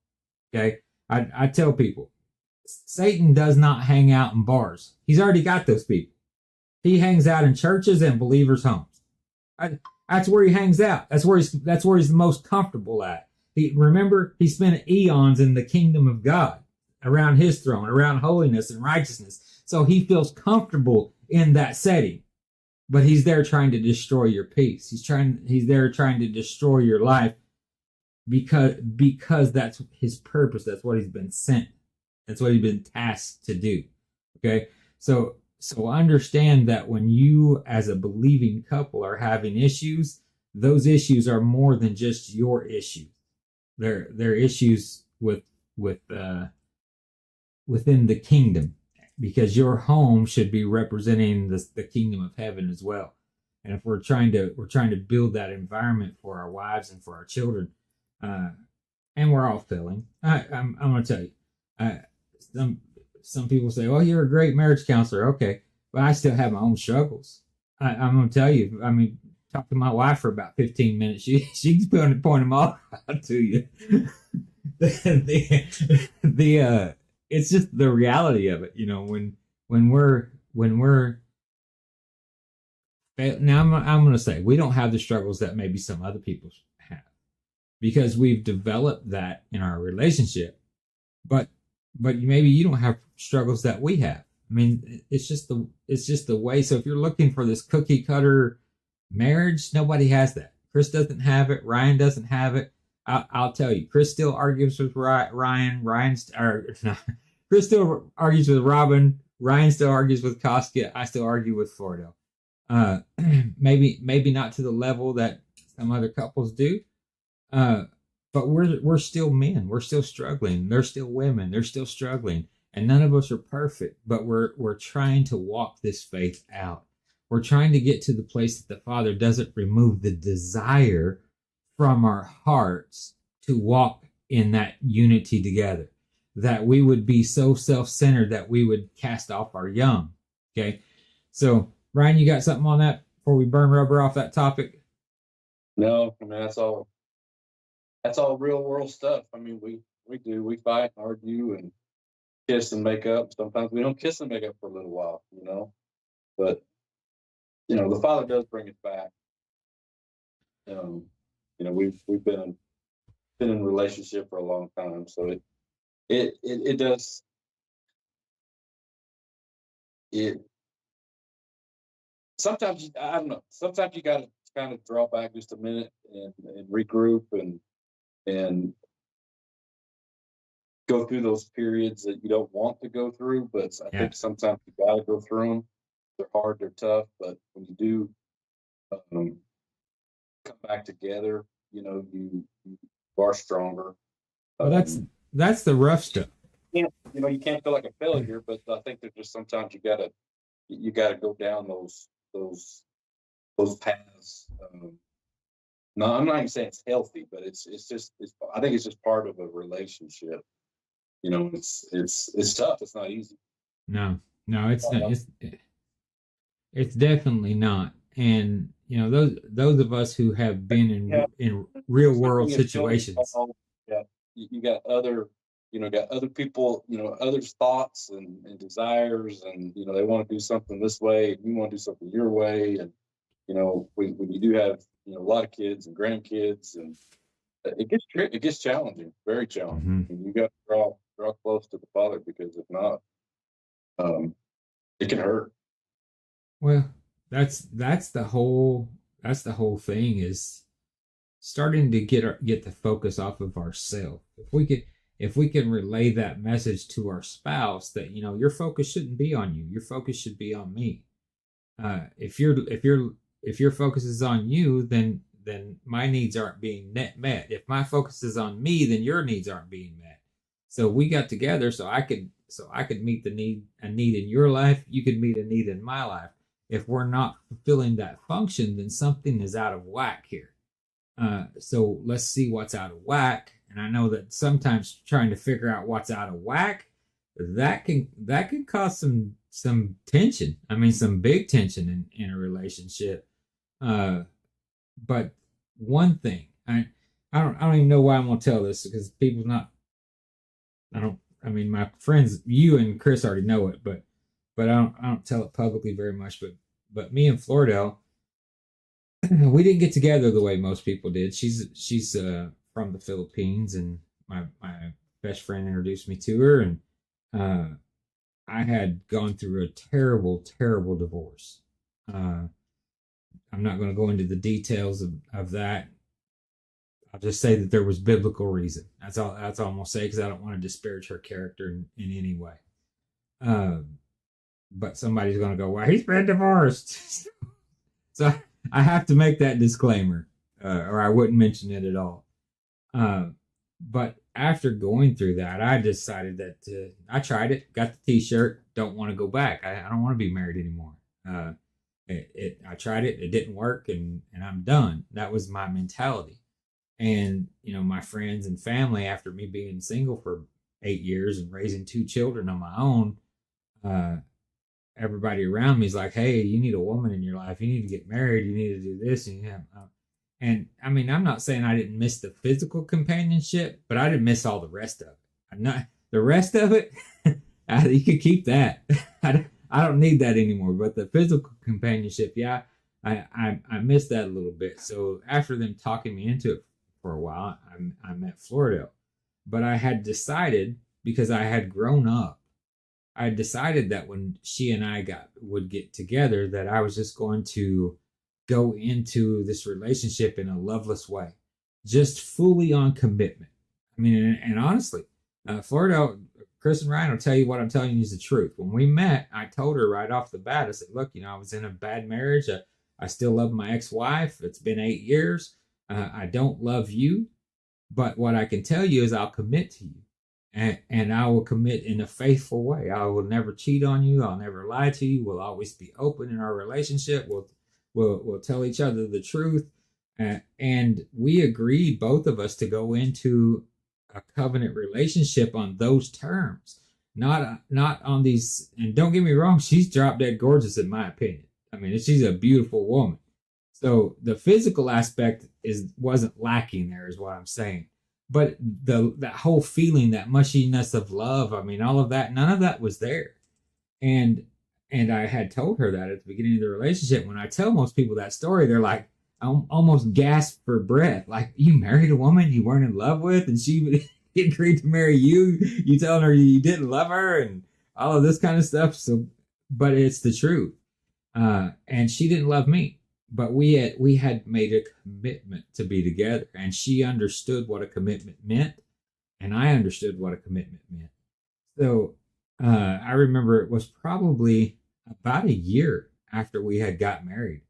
Okay? I tell people, Satan does not hang out in bars. He's already got those people. He hangs out in churches and believers' homes. That's where he hangs out. That's where he's the most comfortable at. Remember, he spent eons in the kingdom of God, around his throne, around holiness and righteousness. So he feels comfortable in that setting. But he's there trying to destroy your peace. He's there trying to destroy your life because that's his purpose. That's what he's been sent. That's what he's been tasked to do. Okay? So understand that when you as a believing couple are having issues, those issues are more than just your issues. They're issues within the kingdom, because your home should be representing the kingdom of heaven as well. And if we're trying to build that environment for our wives and for our children, and we're all failing. I'm going to tell you, some people say, "Oh, you're a great marriage counselor." Okay, but I still have my own struggles. I'm going to tell you. I mean, talk to my wife for about 15 minutes. She's going to point them all out to you. It's just the reality of it, when we're now I'm going to say we don't have the struggles that maybe some other people have, because we've developed that in our relationship, but maybe you don't have struggles that we have. I mean, it's just the way. So if you're looking for this cookie cutter marriage, nobody has that. Chris doesn't have it. Ryan doesn't have it. I'll tell you, Chris still argues with Ryan. Chris still argues with Robin. Ryan still argues with Koska. I still argue with Fordo. Maybe not to the level that some other couples do. But we're still men. We're still struggling. They're still women. They're still struggling. and none of us are perfect, but we're trying to walk this faith out. We're trying to get to the place that the Father doesn't remove the desire from our hearts to walk in that unity together, that we would be so self-centered that we would cast off our young. Okay. So Ryan, you got something on that before we burn rubber off that topic? No, I mean, that's all real world stuff. I mean, we fight and argue and kiss and make up. Sometimes we don't kiss and make up for a little while, but the Father does bring it back. We've been in a relationship for a long time, so it does it. Sometimes I don't know. Sometimes you got to kind of draw back just a minute and regroup and go through those periods that you don't want to go through. But I think sometimes you got to go through them. They're hard, they're tough, but when you do come back together, you are stronger. Well, that's the rough stuff. You can't feel like a failure, but I think there's just sometimes you gotta go down those paths. No, I'm not even saying it's healthy, but I think it's just part of a relationship. It's tough. It's not easy. No, it's not. It's definitely not. And those of us who have been in real world situations. You got other people, others' thoughts and desires, and they want to do something this way, and you want to do something your way, and when you do have a lot of kids and grandkids, and it gets challenging, very challenging. Mm-hmm. And you got to draw close to the Father, because if not, it can hurt. Well, that's the whole thing, is starting to get the focus off of ourselves. If we can relay that message to our spouse that your focus shouldn't be on you, your focus should be on me. If your focus is on you, then my needs aren't being met. If my focus is on me, then your needs aren't being met. So we got together so I could meet a need in your life, you could meet a need in my life. If we're not fulfilling that function, then something is out of whack here. So let's see what's out of whack. And I know that sometimes trying to figure out what's out of whack, that can cause some tension. I mean, some big tension in a relationship. But one thing, I don't even know why I'm gonna tell this, because people's not. I mean, my friends, you and Chris already know it, but I don't tell it publicly very much. But me and Floridel, we didn't get together the way most people did. She's from the Philippines, and my best friend introduced me to her, and I had gone through a terrible divorce. I'm not going to go into the details of that. I'll just say that there was biblical reason. That's all I'm going to say, because I don't want to disparage her character in any way. But somebody's going to go, well, he's been divorced. So I have to make that disclaimer, or I wouldn't mention it at all. But after going through that, I decided that I tried it, got the t-shirt, don't want to go back. I don't want to be married anymore. I tried it, it didn't work, and I'm done. That was my mentality. And, my friends and family, after me being single for 8 years and raising 2 children on my own, everybody around me is like, hey, you need a woman in your life. You need to get married. You need to do this. And I mean, I'm not saying I didn't miss the physical companionship, but I didn't miss all the rest of it. The rest of it, you could keep that. I don't need that anymore. But the physical companionship, yeah, I missed that a little bit. So after them talking me into it for a while, I met Floridel. But I had decided, because I had grown up, I had decided that when she and I would get together, that I was just going to go into this relationship in a loveless way, just fully on commitment. I mean, and honestly, Floridel, Chris and Ryan will tell you what I'm telling you is the truth. When we met, I told her right off the bat, I said, look, I was in a bad marriage. I still love my ex-wife. It's been 8 years. I don't love you, but what I can tell you is I'll commit to you. and I will commit in a faithful way. I will never cheat on you. I'll never lie to you. We'll always be open in our relationship. We'll tell each other the truth. And we agreed, both of us, to go into a covenant relationship on those terms, not on these. And don't get me wrong, she's drop dead gorgeous in my opinion. I mean, she's a beautiful woman. So the physical aspect wasn't lacking there, is what I'm saying. But that whole feeling, that mushiness of love, I mean, all of that, none of that was there. And I had told her that at the beginning of the relationship. When I tell most people that story, they're like, I almost gasp for breath. Like, you married a woman you weren't in love with, and she agreed to marry you. You telling her you didn't love her, and all of this kind of stuff. So, but it's the truth. And she didn't love me. But we had made a commitment to be together, and she understood what a commitment meant, and I understood what a commitment meant. So I remember it was probably about a year after we had got married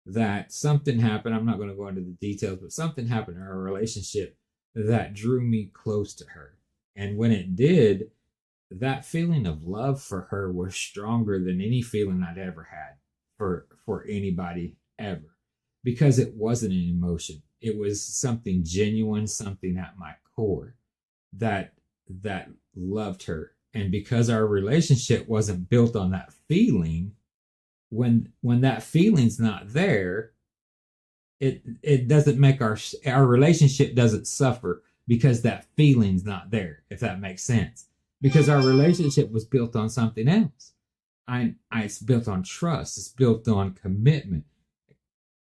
that something happened. I'm not going to go into the details, but something happened in our relationship that drew me close to her. And when it did, that feeling of love for her was stronger than any feeling I'd ever had for anybody ever, because it wasn't an emotion. It was something genuine, something at my core that loved her. And because our relationship wasn't built on that feeling, when that feeling's not there, it doesn't make our relationship doesn't suffer because that feeling's not there, if that makes sense. Because our relationship was built on something else. It's built on trust. It's built on commitment.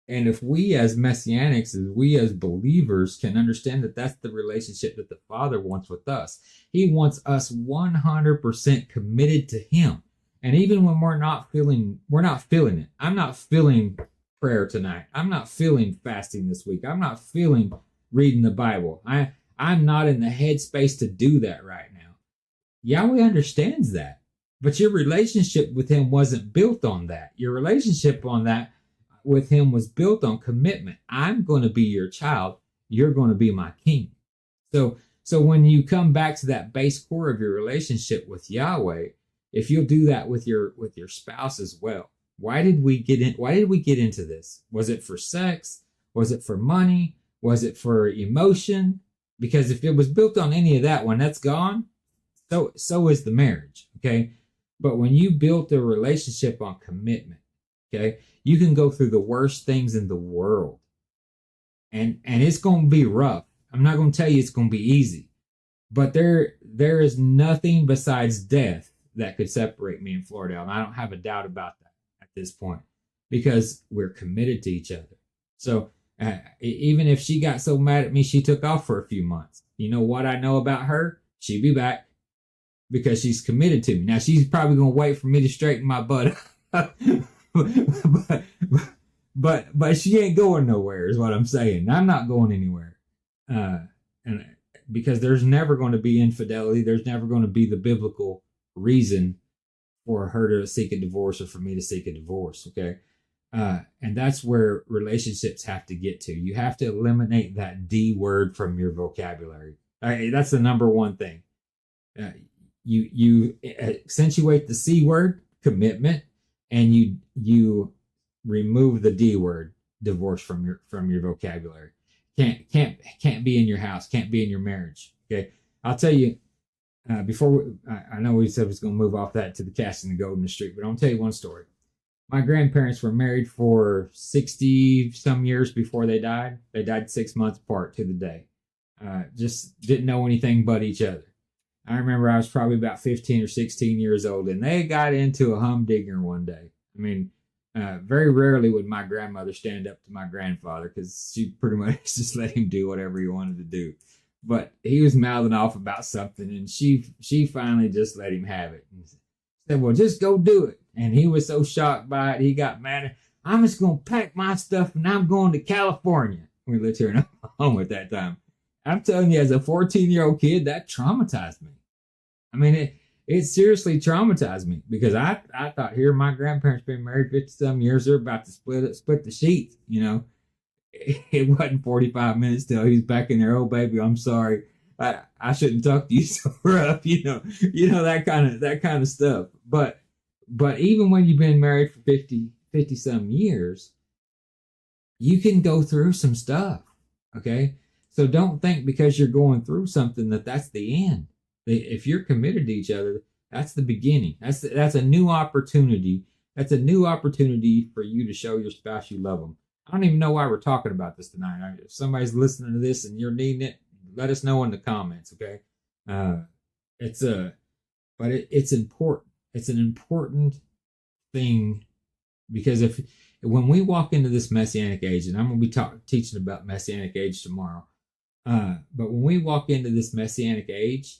And if we as Messianics, as we as believers can understand that that's the relationship that the Father wants with us. He wants us 100% committed to Him. And even when we're not feeling it. I'm not feeling prayer tonight. I'm not feeling fasting this week. I'm not feeling reading the Bible. I'm not in the headspace to do that right now. Yahweh understands that. But your relationship with Him wasn't built on that. Your relationship with Him was built on commitment. I'm going to be your child. You're going to be my king. So when you come back to that base core of your relationship with Yahweh, if you'll do that with your spouse as well. Why did we get into this? Was it for sex? Was it for money? Was it for emotion? Because if it was built on any of that, when that's gone, so is the marriage. Okay. But when you built a relationship on commitment, okay, you can go through the worst things in the world. And it's going to be rough. I'm not going to tell you it's going to be easy. But there is nothing besides death that could separate me and Floridel. And I don't have a doubt about that at this point, because we're committed to each other. So even if she got so mad at me, she took off for a few months. You know what I know about her? She'll be back because she's committed to me. Now, she's probably going to wait for me to straighten my butt up. but she ain't going nowhere, is what I'm saying. I'm not going anywhere. And because there's never going to be infidelity. There's never going to be the biblical reason for her to seek a divorce or for me to seek a divorce. Okay. And that's where relationships have to get to. You have to eliminate that D word from your vocabulary. That's the number one thing. You accentuate the C word, commitment, and you remove the D word, divorce, from your vocabulary. Can't be in your house. Can't be in your marriage. Okay. I'll tell you, I know we said we was going to move off that to the casting the gold in the street, but I'll tell you one story. My grandparents were married for 60 some years before they died. They died 6 months apart to the day. Just didn't know anything but each other. I remember I was probably about 15 or 16 years old, and they got into a humdinger one day. I mean, very rarely would my grandmother stand up to my grandfather, because she pretty much just let him do whatever he wanted to do. But he was mouthing off about something, and she finally just let him have it. And said, well, just go do it. And he was so shocked by it, he got mad. I'm just going to pack my stuff, and I'm going to California. We lived here in Oklahoma at that time. I'm telling you, as a 14-year-old kid, that traumatized me. I mean, it seriously traumatized me, because I thought, here my grandparents been married 50-some years. They're about to split the sheets, you know. It wasn't 45 minutes till he was back in there. Oh, baby, I'm sorry. I shouldn't talk to you so rough, that kind of stuff. But even when you've been married for 50 some years, you can go through some stuff. Okay. So don't think because you're going through something that's the end. If you're committed to each other, that's the beginning. That's a new opportunity. That's a new opportunity for you to show your spouse you love them. I don't even know why we're talking about this tonight. If somebody's listening to this and you're needing it, let us know in the comments. Okay. It's important. It's an important thing, because when we walk into this messianic age, and I'm going to be teaching about messianic age tomorrow, but when we walk into this messianic age,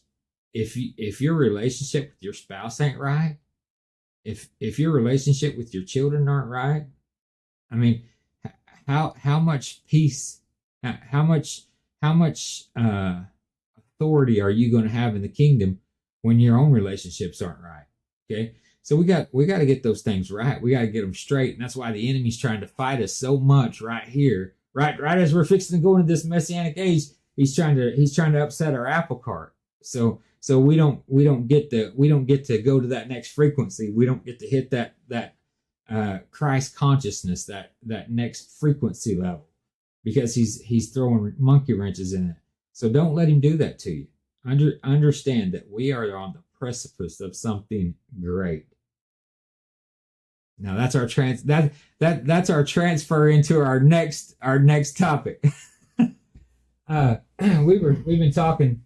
if your relationship with your spouse ain't right, if your relationship with your children aren't right, I mean, how much peace, how much authority are you going to have in the kingdom when your own relationships aren't right? Okay, so we got to get those things right. We got to get them straight, and that's why the enemy's trying to fight us so much right here, right as we're fixing to go into this messianic age. He's trying to upset our apple cart. So we don't get to go to that next frequency. We don't get to hit that Christ consciousness, that next frequency level, because he's throwing monkey wrenches in it. So don't let him do that to you. Understand that we are on the precipice of something great. Now that's our that's our transfer into our next topic. We've been talking.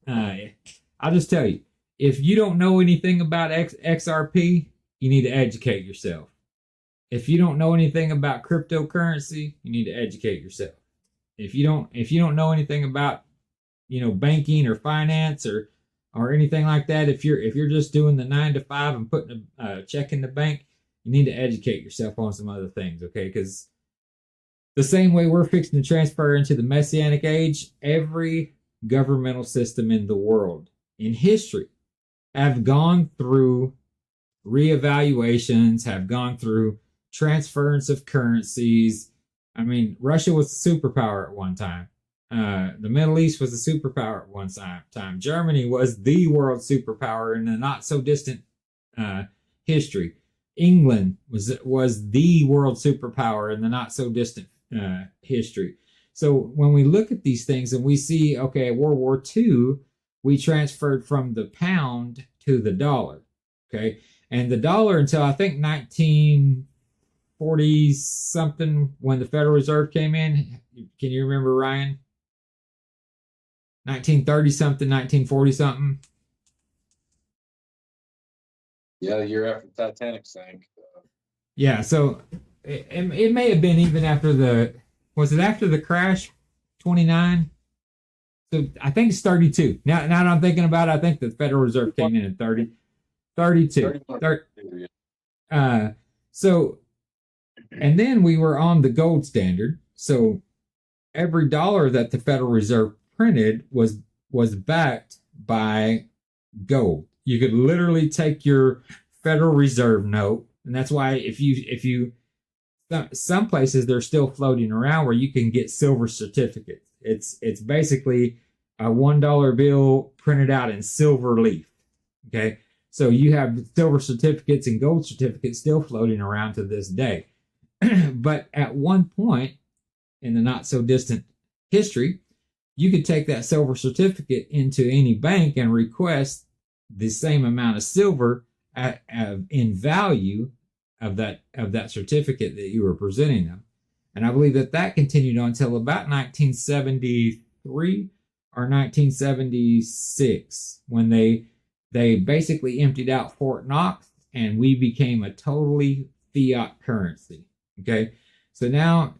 I'll just tell you, if you don't know anything about XRP, you need to educate yourself. If you don't know anything about cryptocurrency, you need to educate yourself. If you don't know anything about, banking or finance or anything like that, if you're just doing the 9 to 5 and putting a check in the bank, you need to educate yourself on some other things, okay? Because the same way we're fixing to transfer into the messianic age, every governmental system in the world, in history, have gone through reevaluations, have gone through transference of currencies. I mean, Russia was a superpower at one time. The Middle East was a superpower at one time. Germany was the world superpower in a not so distant history. England was the world superpower in the not so distant history. So when we look at these things and we see, okay, World War II, we transferred from the pound to the dollar. Okay, and the dollar until I think 1940 something, when the Federal Reserve came in. Can you remember, Ryan? 1930 something, 1940 something. Yeah, the year after Titanic sank. Yeah, so it may have been even after was it after the crash, 29? So I think it's 32. Now that I'm thinking about it, I think the Federal Reserve came in 32. So, and then we were on the gold standard. So every dollar that the Federal Reserve printed was backed by gold. You could literally take your Federal Reserve note, and that's why if you some places they're still floating around where you can get silver certificates. It's basically a $1 bill printed out in silver leaf. Okay, so you have silver certificates and gold certificates still floating around to this day. But at one point in the not so distant history, you could take that silver certificate into any bank and request the same amount of silver in value of that certificate that you were presenting them. And I believe that continued on until about 1973 or 1976, when they basically emptied out Fort Knox and we became a totally fiat currency. Okay, so now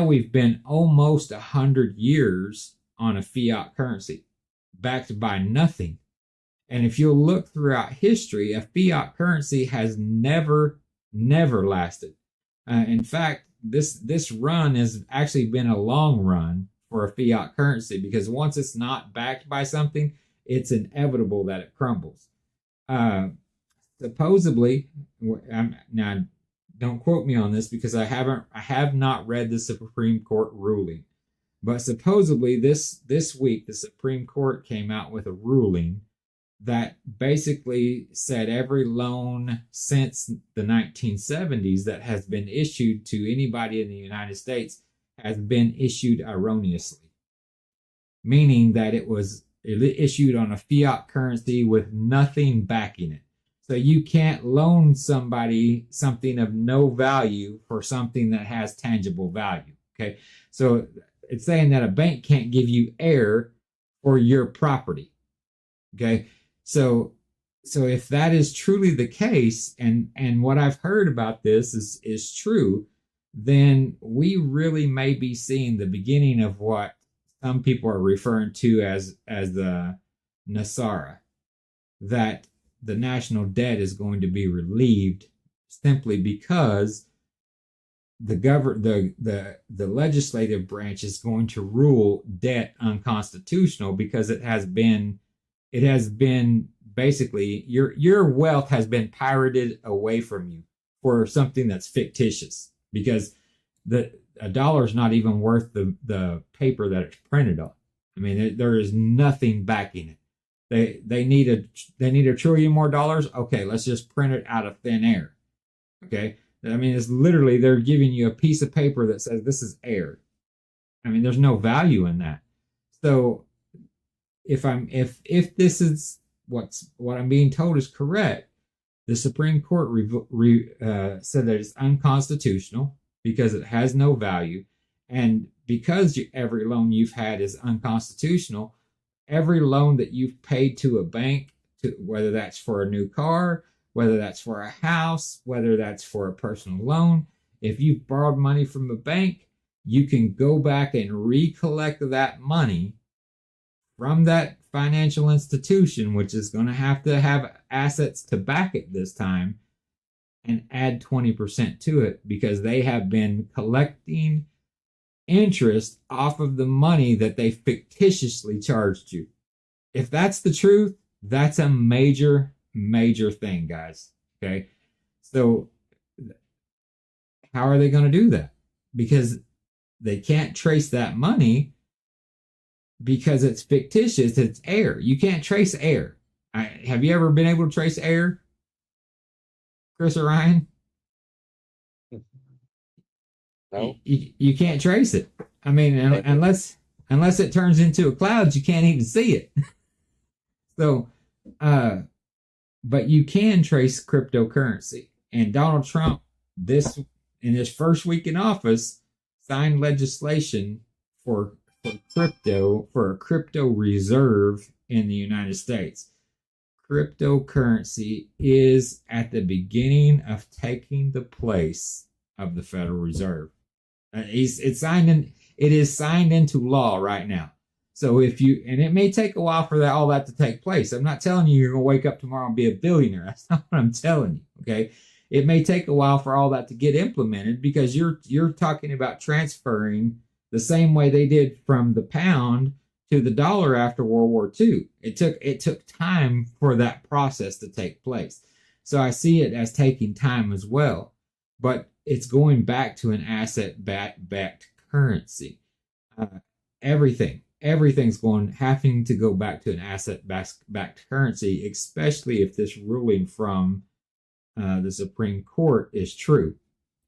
we've been almost 100 years on a fiat currency backed by nothing. And if you'll look throughout history, a fiat currency has never lasted. In fact, this run has actually been a long run for a fiat currency, because once it's not backed by something, it's inevitable that it crumbles. Supposedly, now don't quote me on this because I have not read the Supreme Court ruling, But supposedly this week, the Supreme Court came out with a ruling that basically said every loan since the 1970s that has been issued to anybody in the United States has been issued erroneously, meaning that it was issued on a fiat currency with nothing backing it. So you can't loan somebody something of no value for something that has tangible value. Okay. So it's saying that a bank can't give you air for your property. Okay. So if that is truly the case, and what I've heard about this is true, then we really may be seeing the beginning of what some people are referring to as the Nasara, that the national debt is going to be relieved simply because the legislative branch is going to rule debt unconstitutional, because it has been basically your wealth has been pirated away from you for something that's fictitious, because a dollar is not even worth the paper that it's printed on. I mean, there is nothing backing it. They need a trillion more dollars. Okay, let's just print it out of thin air. Okay, I mean, it's literally they're giving you a piece of paper that says this is air. I mean, there's no value in that. So if this is what I'm being told is correct, the Supreme Court said that it's unconstitutional because it has no value, and because every loan you've had is unconstitutional, every loan that you've paid to a bank, whether that's for a new car, whether that's for a house, whether that's for a personal loan, if you've borrowed money from a bank, you can go back and recollect that money from that financial institution, which is going to have assets to back it this time, and add 20% to it, because they have been collecting interest off of the money that they fictitiously charged you. If that's the truth, that's a major thing, guys. Okay. So how are they going to do that? Because they can't trace that money because it's fictitious. It's air. You can't trace air. Have you ever been able to trace air, Chris or Ryan? No. You can't trace it. I mean, unless it turns into a cloud, you can't even see it. So, but you can trace cryptocurrency. And Donald Trump, in his first week in office, signed legislation for a crypto reserve in the United States. Cryptocurrency is at the beginning of taking the place of the Federal Reserve. It is signed into law right now. So and it may take a while for all that to take place. I'm not telling you you're going to wake up tomorrow and be a billionaire. That's not what I'm telling you. Okay. It may take a while for all that to get implemented, because you're talking about transferring the same way they did from the pound to the dollar after World War II. It took time for that process to take place. So I see it as taking time as well, but it's going back to an asset-backed currency. Everything's having to go back to an asset-backed currency, especially if this ruling from the Supreme Court is true.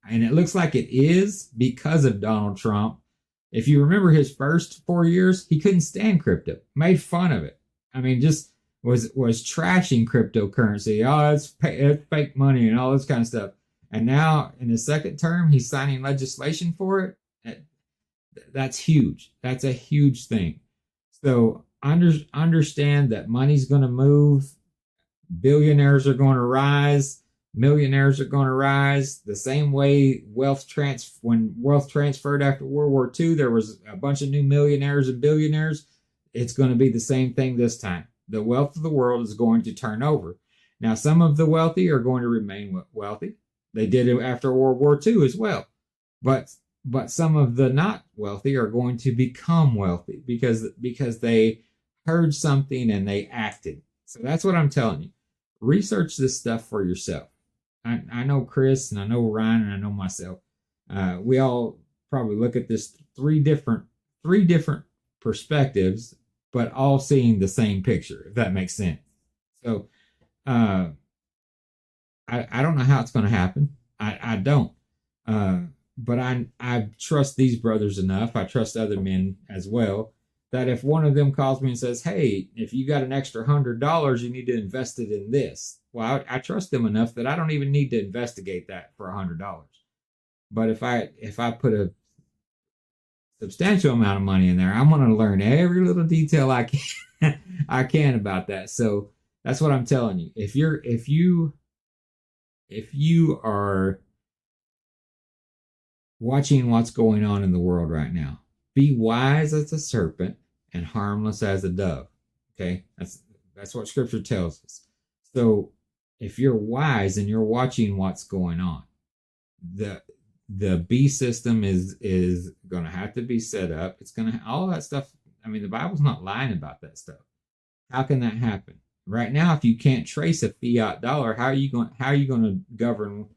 And it looks like it is because of Donald Trump. If you remember his first 4 years, he couldn't stand crypto, made fun of it. I mean, just was trashing cryptocurrency. Oh, it's fake money and all this kind of stuff. And now in his second term, he's signing legislation for it. That's huge. That's a huge thing. So understand that money's going to move. Billionaires are going to rise. Millionaires are going to rise. The same way when wealth transferred after World War II, there was a bunch of new millionaires and billionaires. It's going to be the same thing this time. The wealth of the world is going to turn over. Now, some of the wealthy are going to remain wealthy. They did it after World War II as well. But some of the not wealthy are going to become wealthy because they heard something and they acted. So that's what I'm telling you. Research this stuff for yourself. I know Chris, and I know Ryan, and I know myself. We all probably look at this three different three different perspectives, but all seeing the same picture, if that makes sense. So I don't know how it's going to happen. I don't. But I trust these brothers enough. I trust other men as well, that if one of them calls me and says, "Hey, if you got an extra $100, you need to invest it in this." Well, I trust them enough that I don't even need to investigate that for $100. But if I put a substantial amount of money in there, I'm going to learn every little detail I can I can about that. So that's what I'm telling you. If you are watching what's going on in the world right now, be wise as a serpent and harmless as a dove. Okay, that's what Scripture tells us. So if you're wise and you're watching what's going on, the B system is going to have to be set up. It's going to all that stuff. I mean, the Bible's not lying about that stuff. How can that happen? Right now, if you can't trace a fiat dollar, how are you going to govern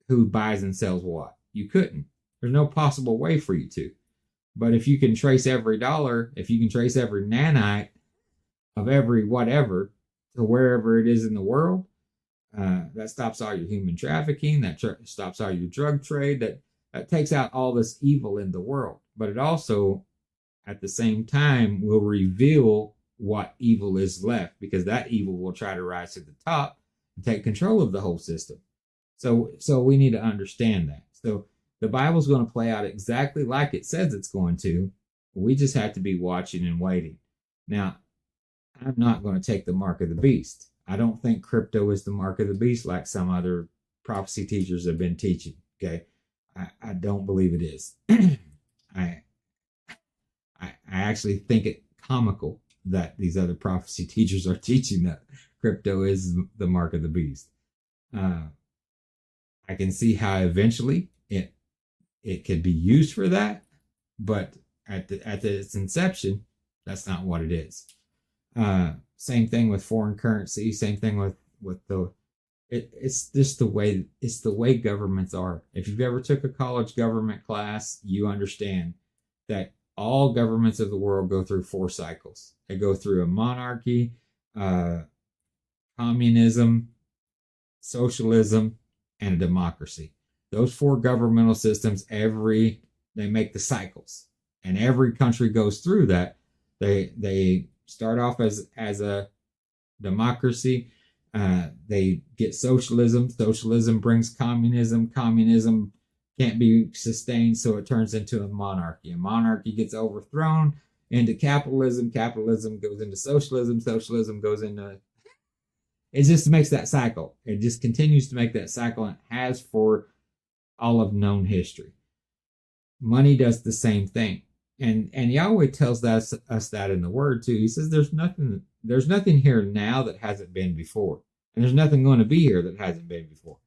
who buys and sells what? You couldn't. There's no possible way for you to. But if you can trace every dollar, if you can trace every nanite of every whatever to wherever it is in the world, that stops all your human trafficking. That stops all your drug trade. That takes out all this evil in the world. But it also, at the same time, will reveal what evil is left, because that evil will try to rise to the top and take control of the whole system. So we need to understand that. So the Bible's going to play out exactly like it says it's going to. We just have to be watching and waiting. Now, I'm not going to take the mark of the beast. I don't think crypto is the mark of the beast like some other prophecy teachers have been teaching. Okay, I don't believe it is. I actually think it comical that these other prophecy teachers are teaching that crypto is the mark of the beast. I can see how eventually it could be used for that, but at its inception, that's not what it is. Same thing with foreign currency. Same thing with the. It's just the way governments are. If you've ever took a college government class, you understand that all governments of the world go through 4 cycles. They go through a monarchy, communism, socialism, and a democracy. Those 4 governmental systems, they make the cycles, and every country goes through that. They start off as a democracy. They get socialism. Socialism brings communism. Communism can't be sustained, so it turns into a monarchy. A monarchy gets overthrown into capitalism. Capitalism goes into socialism. Socialism goes into... It just makes that cycle. It just continues to make that cycle, and it has for all of known history. Money does the same thing. And Yahweh tells us that in the Word too. He says there's nothing here now that hasn't been before. And there's nothing going to be here that hasn't been before.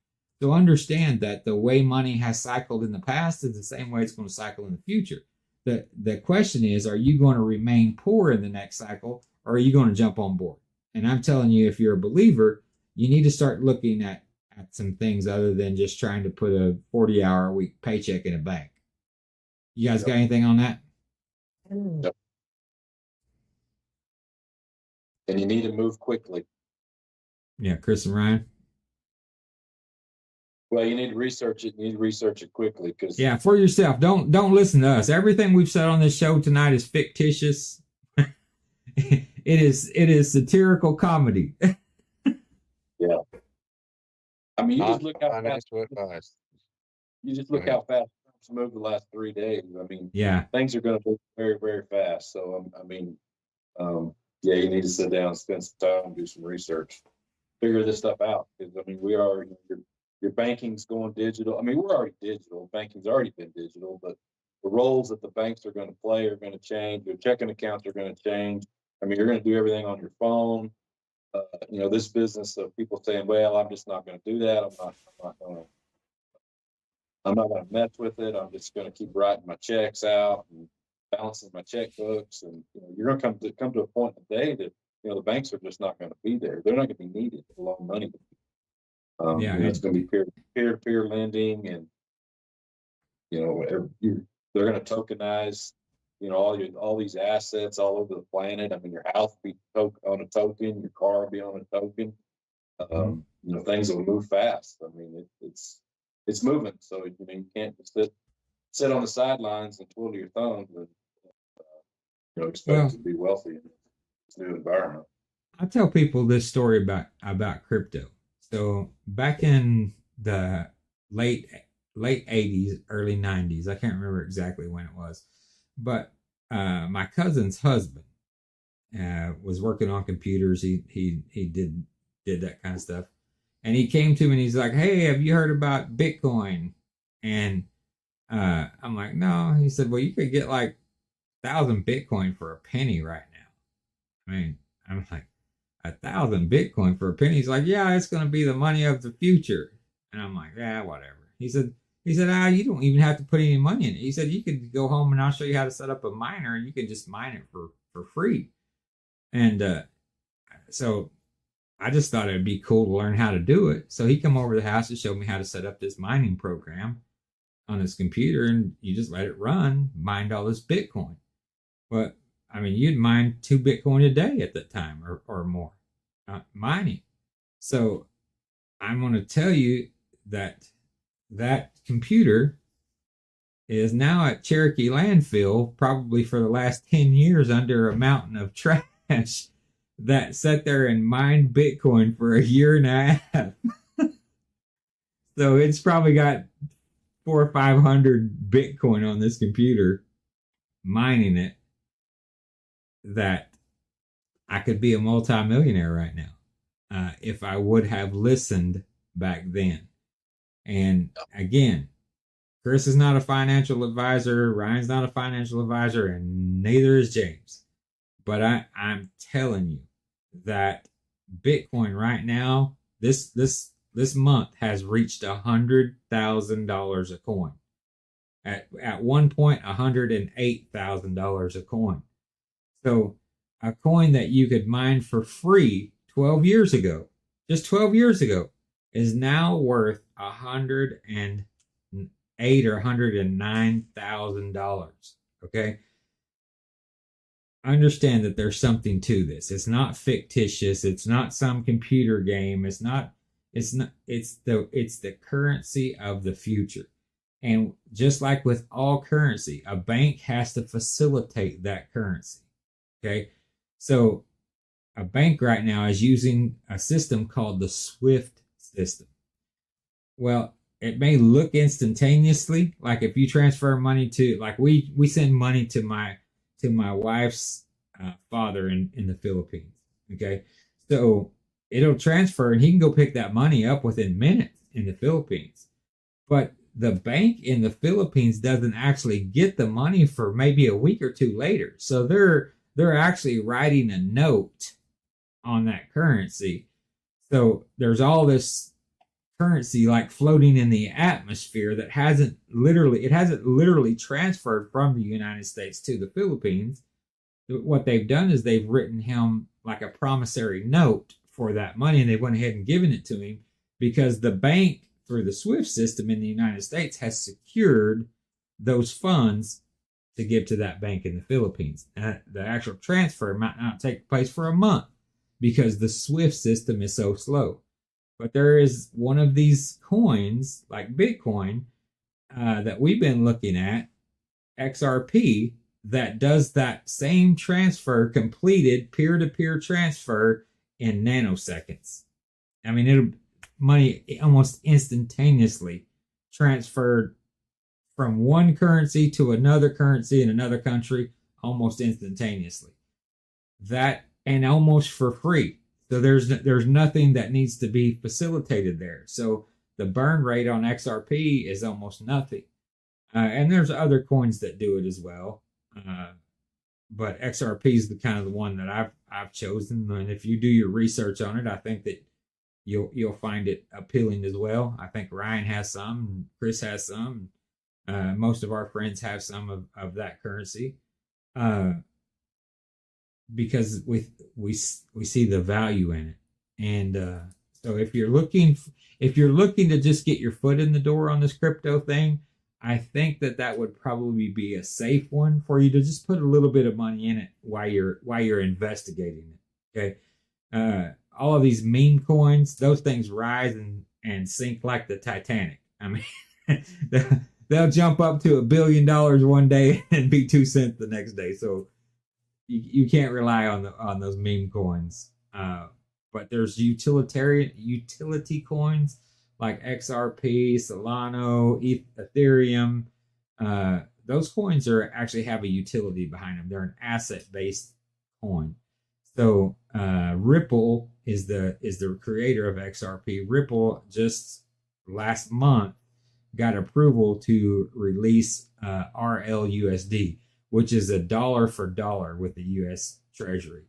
So understand that the way money has cycled in the past is the same way it's going to cycle in the future. The question is, are you going to remain poor in the next cycle, or are you going to jump on board? And I'm telling you, if you're a believer, you need to start looking at some things other than just trying to put a 40-hour-a-week paycheck in a bank. You guys got anything on that? Yep. And you need to move quickly. Yeah, Chris and Ryan. Well, you need to research it. You need to research it quickly, because For yourself. Don't listen to us. Everything we've said on this show tonight is fictitious. It is satirical comedy. Yeah. I mean, you just look how fast. Financial advice. You just look how fast it's moved the last 3 days. I mean, Yeah. things are going to move very, very fast. So, yeah, you need to sit down, spend some time, and do some research, figure this stuff out. Because your banking's going digital. I mean, we're already digital. Banking's already been digital, but the roles that the banks are going to play are going to change. Your checking accounts are going to change. I mean, you're going to do everything on your phone. This business of people saying, "Well, I'm just not going to do that. I'm not going to mess with it. I'm just going to keep writing my checks out and balancing my checkbooks." And you're going to come to a point in the day that the banks are just not going to be there. They're not going to be needed to loan money. It's going to be peer-to-peer lending, and they're going to tokenize all these assets all over the planet. I mean, your house be on a token, your car be on a token. Things will move fast. I mean, it's moving. So you can't just sit on the sidelines and twiddle your thumbs and expect to be wealthy in this new environment. I tell people this story about crypto. So back in the late 80s, early 90s, I can't remember exactly when it was, but my cousin's husband was working on computers. He did that kind of stuff, and he came to me and he's like, "Hey, have you heard about Bitcoin?" And I'm like, "No." He said, "Well, you could get like 1,000 Bitcoin for a penny right now." I mean, I'm like, 1,000 Bitcoin for a penny? He's like, "Yeah, it's going to be the money of the future." And I'm like, "Yeah, whatever." He said, you don't even have to put any money in it. He said, "You could go home and I'll show you how to set up a miner and you can just mine it for free." And so I just thought it'd be cool to learn how to do it. So he come over to the house and showed me how to set up this mining program on his computer, and you just let it run, mined all this Bitcoin. But I mean, you'd mine 2 Bitcoin a day at that time or more mining. So I'm going to tell you that computer is now at Cherokee landfill, probably for the last 10 years under a mountain of trash that sat there and mined Bitcoin for a year and a half. So it's probably got 400 or 500 Bitcoin on this computer mining it, that I could be a multimillionaire right now if I would have listened back then. And again, Chris is not a financial advisor, Ryan's not a financial advisor, and neither is James. But I'm telling you that Bitcoin right now, this month has reached $100,000 a coin. At one point, $108,000 a coin. So a coin that you could mine for free 12 years ago, just 12 years ago, is now worth $108,000 or $109,000. Okay. Understand that there's something to this. It's not fictitious. It's not some computer game. It's the currency of the future. And just like with all currency, a bank has to facilitate that currency. Okay. So a bank right now is using a system called the SWIFT system. Well, it may look instantaneously, like if you transfer money to, like we send money to my wife's father in the Philippines. Okay. So it'll transfer and he can go pick that money up within minutes in the Philippines. But the bank in the Philippines doesn't actually get the money for maybe a week or two later. So they're actually writing a note on that currency. So there's all this currency like floating in the atmosphere that hasn't literally transferred from the United States to the Philippines. What they've done is they've written him like a promissory note for that money, and they went ahead and given it to him because the bank through the SWIFT system in the United States has secured those funds to give to that bank in the Philippines. The actual transfer might not take place for a month because the SWIFT system is so slow. But there is one of these coins, like Bitcoin, that we've been looking at, XRP, that does that same transfer, completed peer-to-peer transfer in nanoseconds. I mean, money almost instantaneously transferred from one currency to another currency in another country almost instantaneously. That, and almost for free. So there's nothing that needs to be facilitated there. So the burn rate on XRP is almost nothing. And there's other coins that do it as well. But XRP is the kind of the one that I've chosen. And if you do your research on it, I think that you'll find it appealing as well. I think Ryan has some, and Chris has some. Most of our friends have some of that currency. Because we see the value in it. And so if you're looking to just get your foot in the door on this crypto thing, I think that would probably be a safe one for you to just put a little bit of money in it while you're investigating it. Okay. All of these meme coins, those things rise and sink like the Titanic. I mean, they'll jump up to $1 billion one day and be 2 cents the next day. So you can't rely on those meme coins. But there's utility coins like XRP, Solano, Ethereum. Those coins are actually have a utility behind them. They're an asset based coin. So Ripple is the creator of XRP. Ripple just last month got approval to release RLUSD, which is a dollar for dollar with the U.S. Treasury.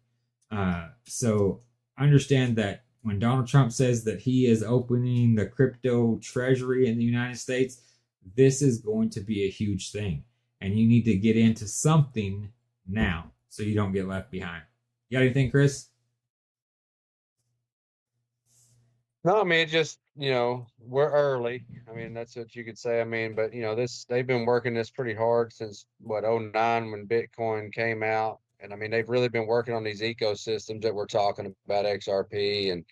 So understand that when Donald Trump says that he is opening the crypto treasury in the United States, this is going to be a huge thing. And you need to get into something now so you don't get left behind. You got anything, Chris? No, I mean, it just, we're early. I mean, that's what you could say. I mean, but they've been working this pretty hard since what, 09 when Bitcoin came out. And I mean, they've really been working on these ecosystems that we're talking about, XRP and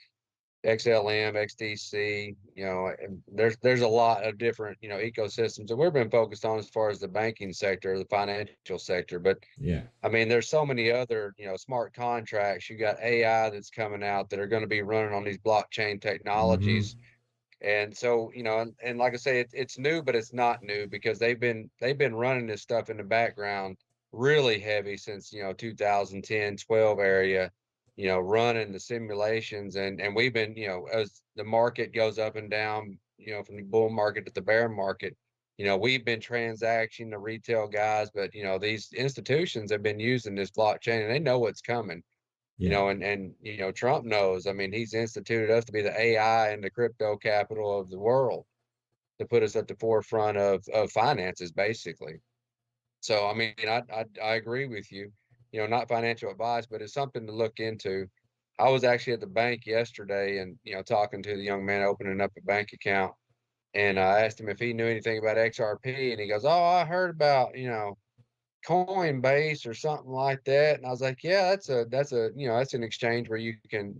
XLM, XDC, and there's a lot of different, ecosystems that we've been focused on as far as the banking sector, the financial sector. But Yeah. I mean, there's so many other, smart contracts. You got AI that's coming out that are going to be running on these blockchain technologies. And so, and like I say, it's new, but it's not new because they've been running this stuff in the background really heavy since, 2010, 12 area, running the simulations. And we've been, as the market goes up and down, from the bull market to the bear market, we've been transacting the retail guys, but, these institutions have been using this blockchain and they know what's coming. Yeah. And Trump knows. I mean, he's instituted us to be the AI and the crypto capital of the world to put us at the forefront of finances, basically. So, I mean, I agree with you. Not financial advice, but it's something to look into. I was actually at the bank yesterday, and talking to the young man opening up a bank account, and I asked him if he knew anything about XRP, and he goes, "Oh, I heard about Coinbase or something like that." And I was like, yeah, that's an exchange where you can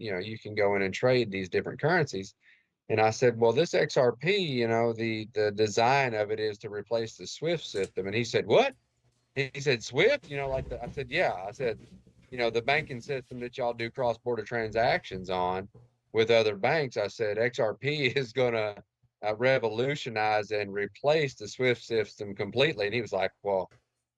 go in and trade these different currencies. And I said, well, this XRP, the design of it is to replace the Swift system. And he said, what? He said, Swift, I said, yeah. I said, the banking system that y'all do cross-border transactions on with other banks. I said, XRP is going to revolutionize and replace the Swift system completely. And he was like, well,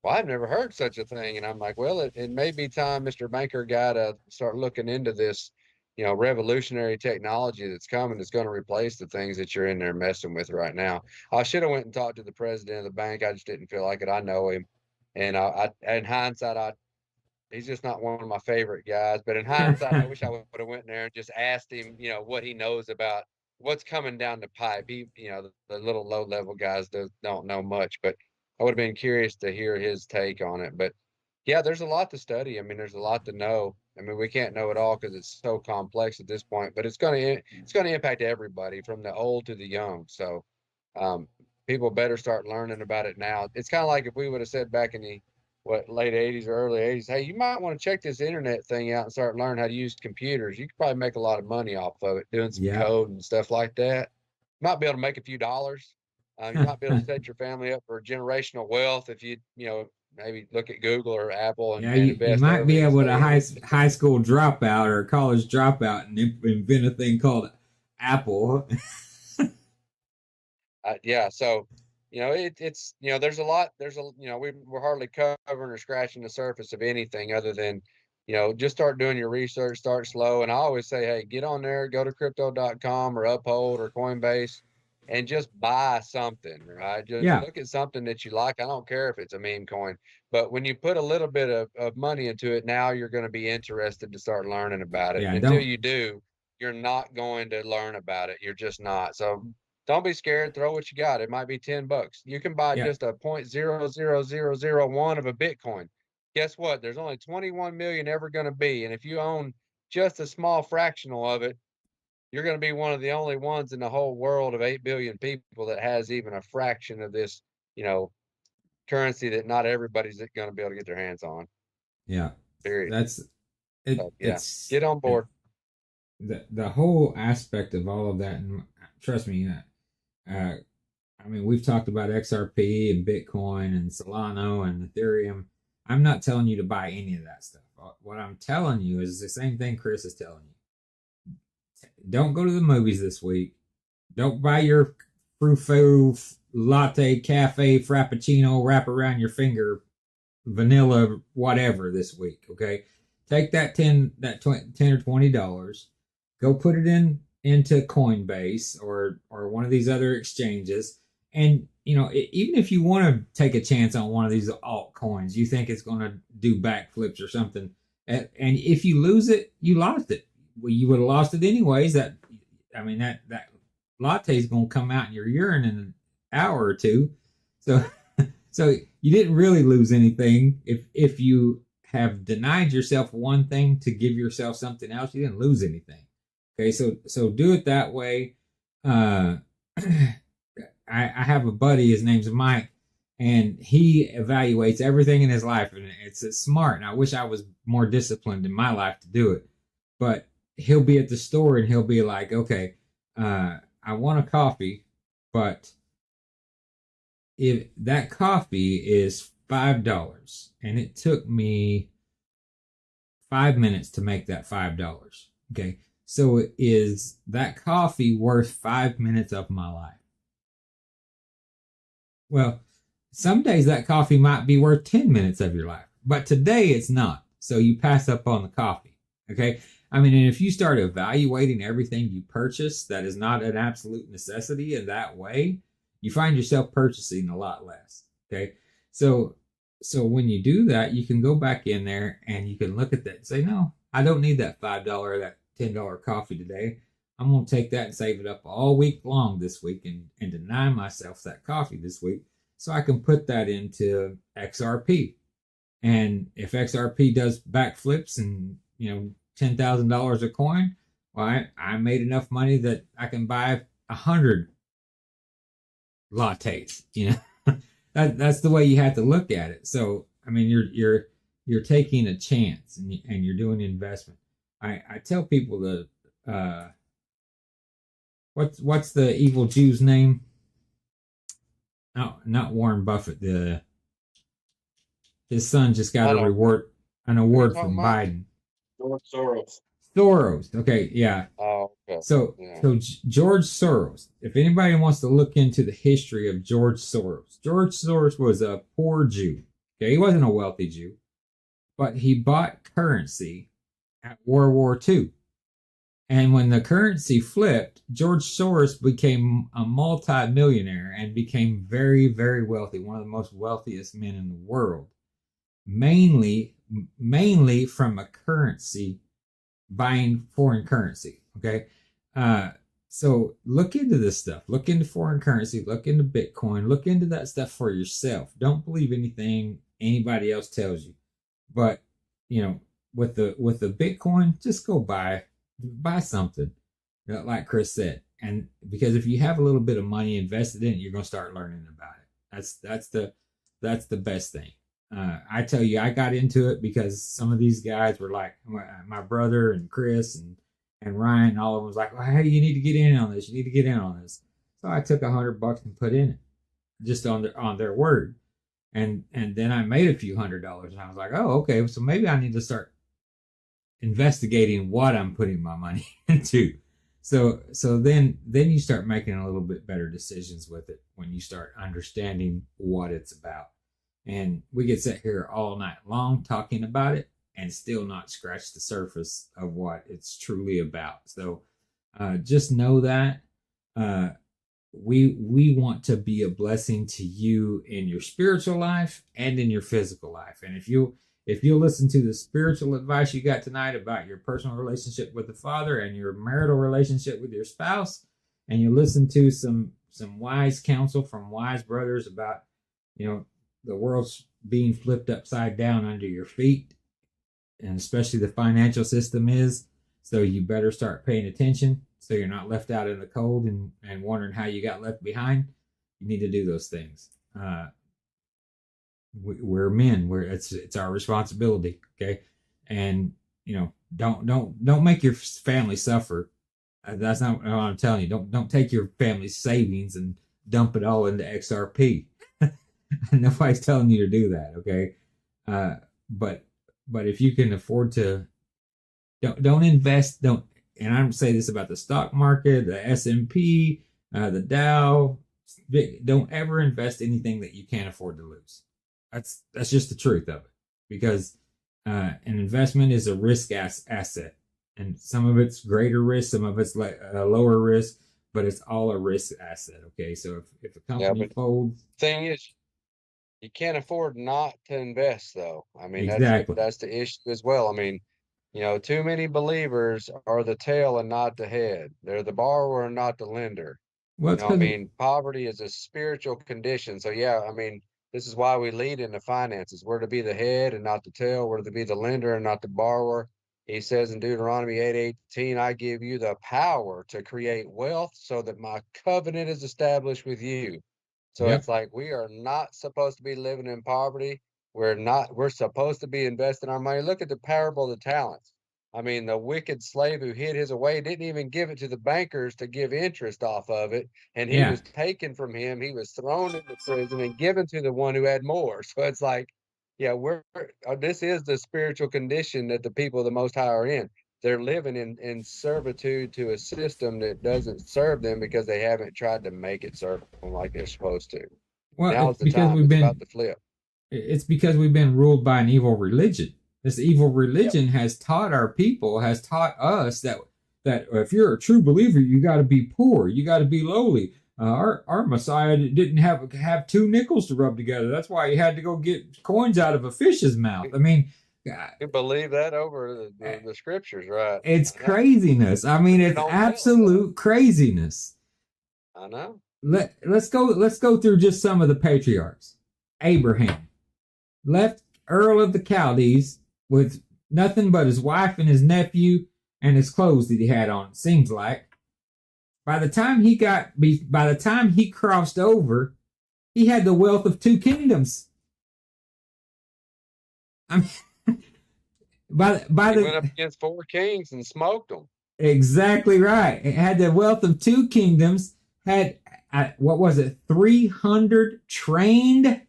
I've never heard such a thing. And I'm like, well, it may be time, Mr. Banker guy, to start looking into this, revolutionary technology that's coming that's going to replace the things that you're in there messing with right now. I should have went and talked to the president of the bank. I just didn't feel like it. I know him. And in hindsight, he's just not one of my favorite guys. But in hindsight, I wish I would have went in there and just asked him, what he knows about what's coming down the pipe. He, the little low level guys don't know much, but I would have been curious to hear his take on it. But yeah, there's a lot to study. I mean, there's a lot to know. I mean, we can't know it all because it's so complex at this point. But it's going to impact everybody from the old to the young. So people better start learning about it now. It's kind of like if we would have said back in the late 80s or early 80s, hey, you might want to check this internet thing out and start learning how to use computers. You could probably make a lot of money off of it doing some Yeah. code and stuff like that. You might be able to make a few dollars. You might be able to set your family up for generational wealth if maybe look at Google or Apple and, Yeah, and you invest might be early and able to stay in it. high school dropout or college dropout and invent a thing called Apple. Yeah, so it's there's a lot. We're hardly covering or scratching the surface of anything other than just start doing your research, start slow. And I always say, hey, get on there, go to crypto.com or Uphold or Coinbase and just buy something, right? Just Yeah. look at something that you like. I don't care if it's a meme coin, but when you put a little bit of money into it, now you're going to be interested to start learning about it. Yeah, And until don't. you do, you're not going to learn about it. You're just not. So don't be scared. Throw what you got. It might be $10. You can buy Yeah. just a 0.00001 of a Bitcoin. Guess what? There's only 21 million ever going to be. And if you own just a small fractional of it, you're going to be one of the only ones in the whole world of 8 billion people that has even a fraction of this you know, currency that not everybody's going to be able to get their hands on. Yeah, Period. that's it. So, yeah, It's get on board. the whole aspect of all of that. And trust me, I mean, we've talked about XRP and Bitcoin and Solana and Ethereum. I'm not telling you to buy any of that stuff. What I'm telling you is the same thing Chris is telling you. Don't go to the movies this week. Don't buy your frou latte, cafe, frappuccino, wrap around your finger, vanilla, whatever this week. Okay, take that 10 or $20, go put it into Coinbase or one of these other exchanges, and even if you want to take a chance on one of these altcoins, you think it's going to do backflips or something, and if you lose it, you lost it. Well, you would have lost it anyways. That latte is going to come out in your urine in an hour or two. So you didn't really lose anything. If you have denied yourself one thing to give yourself something else, you didn't lose anything. Okay, so do it that way. I have a buddy, his name's Mike, and he evaluates everything in his life, and it's smart. And I wish I was more disciplined in my life to do it. But he'll be at the store and he'll be like, okay, I want a coffee, but if that coffee is $5 and it took me 5 minutes to make that $5, okay, so is that coffee worth 5 minutes of my life? Well, some days that coffee might be worth 10 minutes of your life, but today it's not. So you pass up on the coffee, okay? I mean, and if you start evaluating everything you purchase that is not an absolute necessity in that way, you find yourself purchasing a lot less. Okay. So when you do that, you can go back in there and you can look at that and say, no, I don't need that $5, that $10 coffee today. I'm going to take that and save it up all week long this week and deny myself that coffee this week so I can put that into XRP. And if XRP does backflips and, $10,000 a coin, well, I made enough money that I can buy 100 lattes. That's the way you have to look at it. So I mean, you're taking a chance and you're doing investment. I tell people what's the evil Jew's name? No, not Warren Buffett. His son just got an award from Biden. George Soros. Soros. Okay, yeah. Oh, okay. So George Soros. If anybody wants to look into the history of George Soros was a poor Jew. Okay, he wasn't a wealthy Jew, but he bought currency at World War II. And when the currency flipped, George Soros became a multi-millionaire and became very, very wealthy, one of the most wealthiest men in the world. Mainly from a currency, buying foreign currency. Okay. So look into this stuff. Look into foreign currency. Look into Bitcoin. Look into that stuff for yourself. Don't believe anything anybody else tells you. But with the Bitcoin, just go buy something, like Chris said. And because if you have a little bit of money invested in it, you're going to start learning about it. That's the best thing. I tell you, I got into it because some of these guys were like my brother and Chris and Ryan. All of them was like, well, hey, you need to get in on this. You need to get in on this. So I took $100 and put in it, just on their word, and then I made a few $100, and I was like, oh, okay, so maybe I need to start investigating what I'm putting my money into. So then you start making a little bit better decisions with it when you start understanding what it's about. And we could sit here all night long talking about it and still not scratch the surface of what it's truly about. So just know that we want to be a blessing to you in your spiritual life and in your physical life. And if you'll listen to the spiritual advice you got tonight about your personal relationship with the Father and your marital relationship with your spouse, and you listen to some wise counsel from wise brothers about, the world's being flipped upside down under your feet, and especially the financial system is. So you better start paying attention so you're not left out in the cold and wondering how you got left behind. You need to do those things. we're men. It's our responsibility. Okay, and don't make your family suffer. That's not what I'm telling you. Don't take your family's savings and dump it all into XRP. Nobody's telling you to do that. Okay, but if you can afford to, don't invest. Don't. And I'm say this about the stock market, the S&P, the Dow. Don't ever invest anything that you can't afford to lose. That's just the truth of it, because an investment is a risk asset, and some of it's greater risk, some of it's like a lower risk, but it's all a risk asset. Okay, so if a company folds, thing is, you can't afford not to invest, though. I mean, exactly. that's the issue as well. I mean, too many believers are the tail and not the head. They're the borrower and not the lender. Well, it's I 'cause mean, poverty is a spiritual condition. So yeah, I mean, this is why we lead in the finances. We're to be the head and not the tail. We're to be the lender and not the borrower. He says in Deuteronomy 8:18, I give you the power to create wealth so that my covenant is established with you. So Yep. it's like we are not supposed to be living in poverty. We're supposed to be investing our money. Look at the parable of the talents. I mean, the wicked slave who hid his away didn't even give it to the bankers to give interest off of it. And he Yeah. was taken from him. He was thrown into prison and given to the one who had more. So it's like, yeah, this is the spiritual condition that the people of the Most High are in. They're living in servitude to a system that doesn't serve them because they haven't tried to make it serve them like they're supposed to. Well, Now's the time. It's about to flip. It's because we've been ruled by an evil religion. This evil religion has taught our people, has taught us that if you're a true believer, you got to be poor, you got to be lowly. Our Messiah didn't have 2 nickels to rub together. That's why he had to go get coins out of a fish's mouth. I mean, you believe that over the scriptures, right? It's craziness. I mean, it's absolute craziness. I know. Let's go through just some of the patriarchs. Abraham left Earl of the Chaldees with nothing but his wife and his nephew and his clothes that he had on. It seems like by the time he crossed over, he had the wealth of 2 kingdoms. I mean, he went up against 4 kings and smoked them. Exactly right. It had the wealth of 2 kingdoms. Had what was it? 300 trained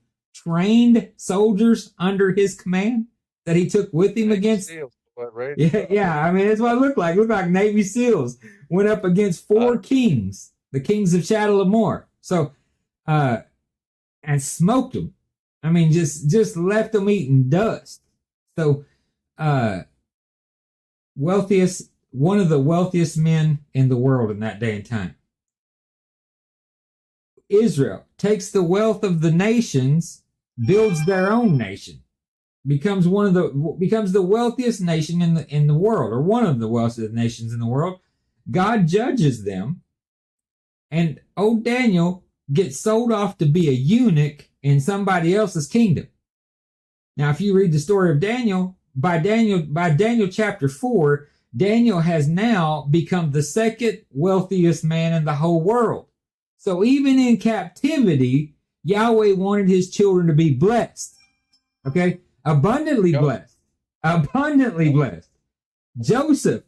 soldiers under his command that he took with him against. Yeah. I mean, that's what it looked like. It looked like Navy SEALs went up against 4 kings, the kings of Chedorlaomer. So, and smoked them. I mean, just left them eating dust. So, one of the wealthiest men in the world in that day and time. Israel takes the wealth of the nations, builds their own nation, becomes the wealthiest nation in the world, or one of the wealthiest nations in the world. God judges them, and old Daniel gets sold off to be a eunuch in somebody else's kingdom. Now, if you read the story of Daniel, by Daniel chapter 4, Daniel has now become the second wealthiest man in the whole world. So even in captivity, Yahweh wanted his children to be blessed. Okay? Abundantly blessed. Abundantly blessed. Joseph,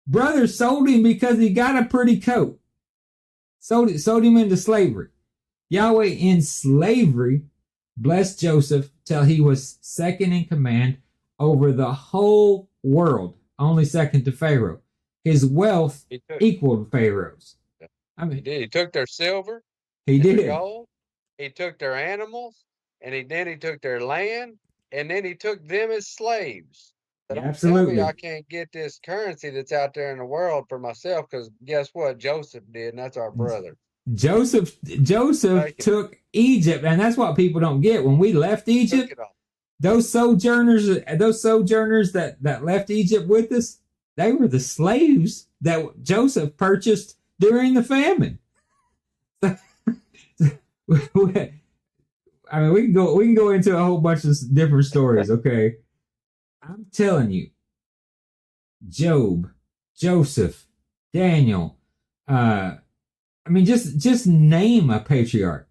brothers sold him because he got a pretty coat. Sold him into slavery. Yahweh in slavery blessed Joseph till he was second in command over the whole world, only second to Pharaoh. His wealth equaled Pharaoh's. I mean, he took their silver. He did. Their gold. He took their animals, and then he took their land, and then he took them as slaves. Yeah, absolutely. Tell me I can't get this currency that's out there in the world for myself, because guess what? Joseph did, and that's our brother. Joseph took Egypt, and that's what people don't get. When we left Egypt, those sojourners that left Egypt with us, they were the slaves that Joseph purchased during the famine. I mean, we can go into a whole bunch of different stories. Okay, I'm telling you, Job, Joseph, Daniel. I mean, just name a patriarch.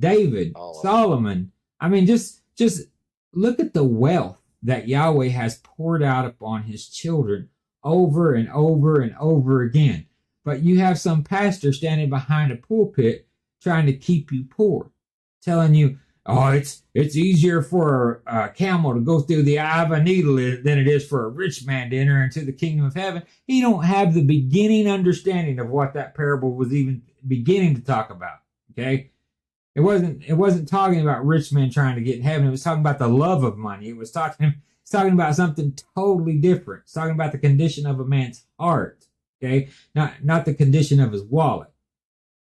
David, All of them. Solomon. I mean, just look at the wealth that Yahweh has poured out upon his children over and over and over again. But you have some pastor standing behind a pulpit trying to keep you poor, telling you, oh, it's easier for a camel to go through the eye of a needle than it is for a rich man to enter into the kingdom of heaven. He don't have the beginning understanding of what that parable was even beginning to talk about. Okay, it wasn't talking about rich men trying to get in heaven. It was talking about the love of money. It's talking about something totally different. It's talking about the condition of a man's heart. Okay, not the condition of his wallet.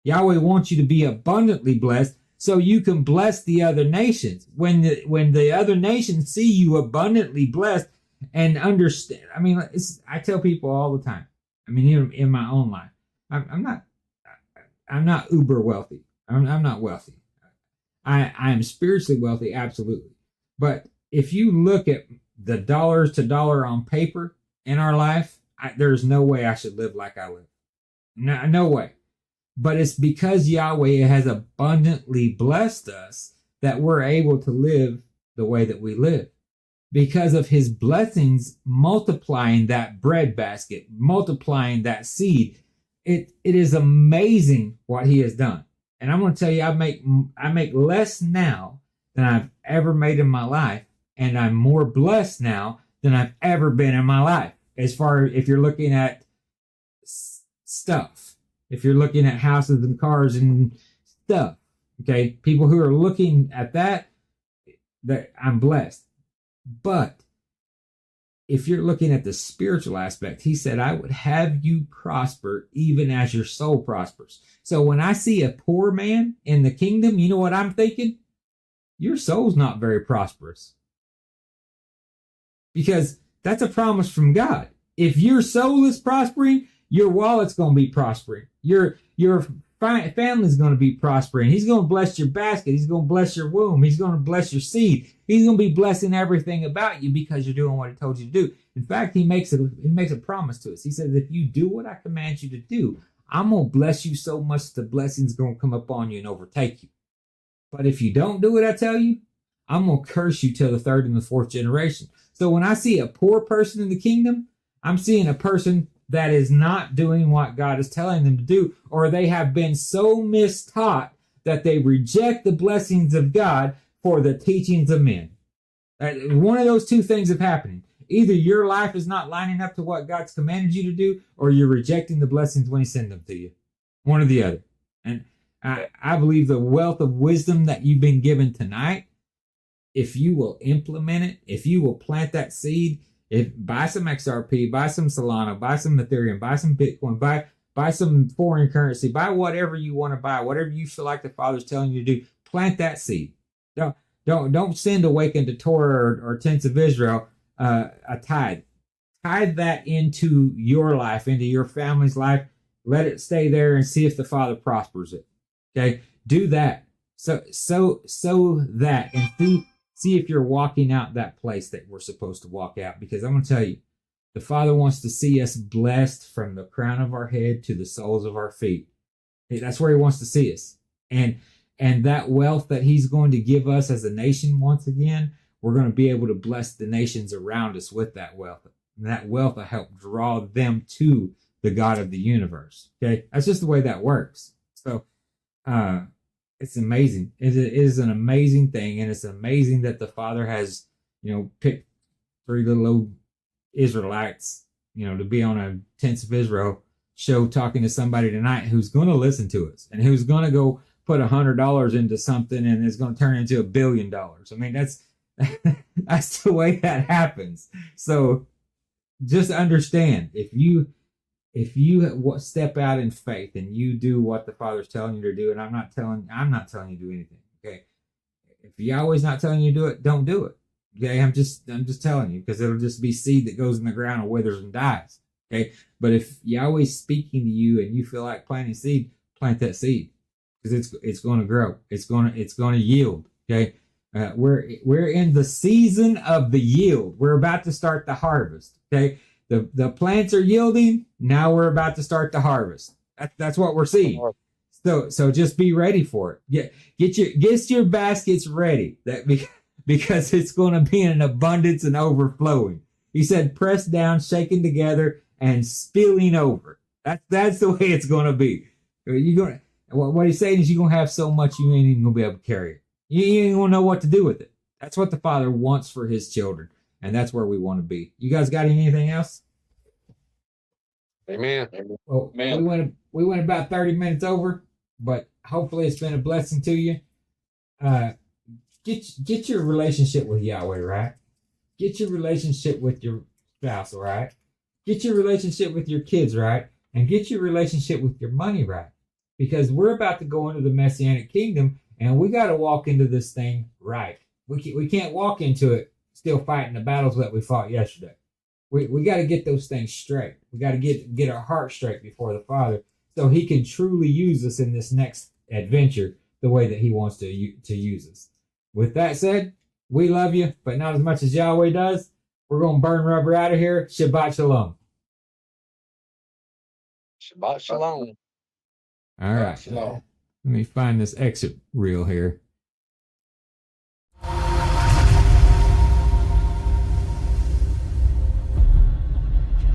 Yahweh wants you to be abundantly blessed so you can bless the other nations. When the other nations see you abundantly blessed and understand, I mean, I tell people all the time. I mean, in my own life, I'm not uber wealthy. I'm not wealthy. I am spiritually wealthy, absolutely. But if you look at the dollars to dollar on paper in our life, there's no way I should live like I live. No way. But it's because Yahweh has abundantly blessed us that we're able to live the way that we live. Because of his blessings multiplying that bread basket, multiplying that seed. It is amazing what he has done. And I'm going to tell you, I make less now than I've ever made in my life. And I'm more blessed now than I've ever been in my life. As far as if you're looking at stuff, if you're looking at houses and cars and stuff, okay, people who are looking at that I'm blessed. But if you're looking at the spiritual aspect, he said, I would have you prosper even as your soul prospers. So when I see a poor man in the kingdom, you know what I'm thinking? Your soul's not very prosperous. Because that's a promise from God. If your soul is prospering, your wallet's going to be prospering. Your family's going to be prospering. He's going to bless your basket. He's going to bless your womb. He's going to bless your seed. He's going to be blessing everything about you because you're doing what he told you to do. In fact, he makes a promise to us. He says, if you do what I command you to do, I'm going to bless you so much the blessing's going to come upon you and overtake you. But if you don't do what I tell you, I'm going to curse you till the third and the fourth generation. So when I see a poor person in the kingdom, I'm seeing a person that is not doing what God is telling them to do, or they have been so mistaught that they reject the blessings of God for the teachings of men. One of those two things have happened. Either your life is not lining up to what God's commanded you to do, or you're rejecting the blessings when he sends them to you. One or the other. And I believe the wealth of wisdom that you've been given tonight, if you will implement it, if you will plant that seed, buy some XRP, buy some Solana, buy some Ethereum, buy some Bitcoin, buy some foreign currency, buy whatever you want to buy, whatever you feel like the Father's telling you to do, plant that seed. Don't send Awaken to Torah or Tents of Israel a tithe. Tithe that into your life, into your family's life. Let it stay there and see if the Father prospers it. Okay, do that. So that and see if you're walking out that place that we're supposed to walk out. Because I'm going to tell you, the Father wants to see us blessed from the crown of our head to the soles of our feet. That's where he wants to see us. And that wealth that he's going to give us as a nation once again, we're going to be able to bless the nations around us with that wealth. And that wealth will help draw them to the God of the universe. Okay, that's just the way that works. So it's amazing. It is an amazing thing, and it's amazing that the Father has, picked 3 little old Israelites, to be on a Tents of Israel show talking to somebody tonight who's going to listen to us and who's going to go put $100 into something and it's going to turn into $1 billion. I mean, that's the way that happens. So just understand, if you step out in faith and you do what the Father's telling you to do, and I'm not telling you to do anything. Okay, if Yahweh's not telling you to do it, don't do it. Okay, I'm just telling you, because it'll just be seed that goes in the ground and withers and dies. Okay, but if Yahweh's speaking to you and you feel like planting seed, plant that seed, because it's going to grow. It's going to yield. Okay, we're in the season of the yield. We're about to start the harvest. Okay. The plants are yielding. Now we're about to start the harvest. That's what we're seeing. So just be ready for it. Get your baskets ready. Because it's going to be in an abundance and overflowing. He said, pressed down, shaken together, and spilling over. That's the way it's going to be. What he's saying is you're going to have so much you ain't even going to be able to carry it. You ain't going to know what to do with it. That's what the Father wants for his children. And that's where we want to be. You guys got anything else? Amen. Well, we went about 30 minutes over, but hopefully it's been a blessing to you. Get your relationship with Yahweh right. Get your relationship with your spouse right. Get your relationship with your kids right. And get your relationship with your money right. Because we're about to go into the Messianic kingdom, and we got to walk into this thing right. We can't walk into it still fighting the battles that we fought yesterday. We got to get those things straight. We got to get our heart straight before the Father, so he can truly use us in this next adventure the way that he wants to use us. With that said, we love you, but not as much as Yahweh does. We're going to burn rubber out of here. Shabbat shalom. Shabbat shalom. All right. Shalom. Let me find this exit reel here.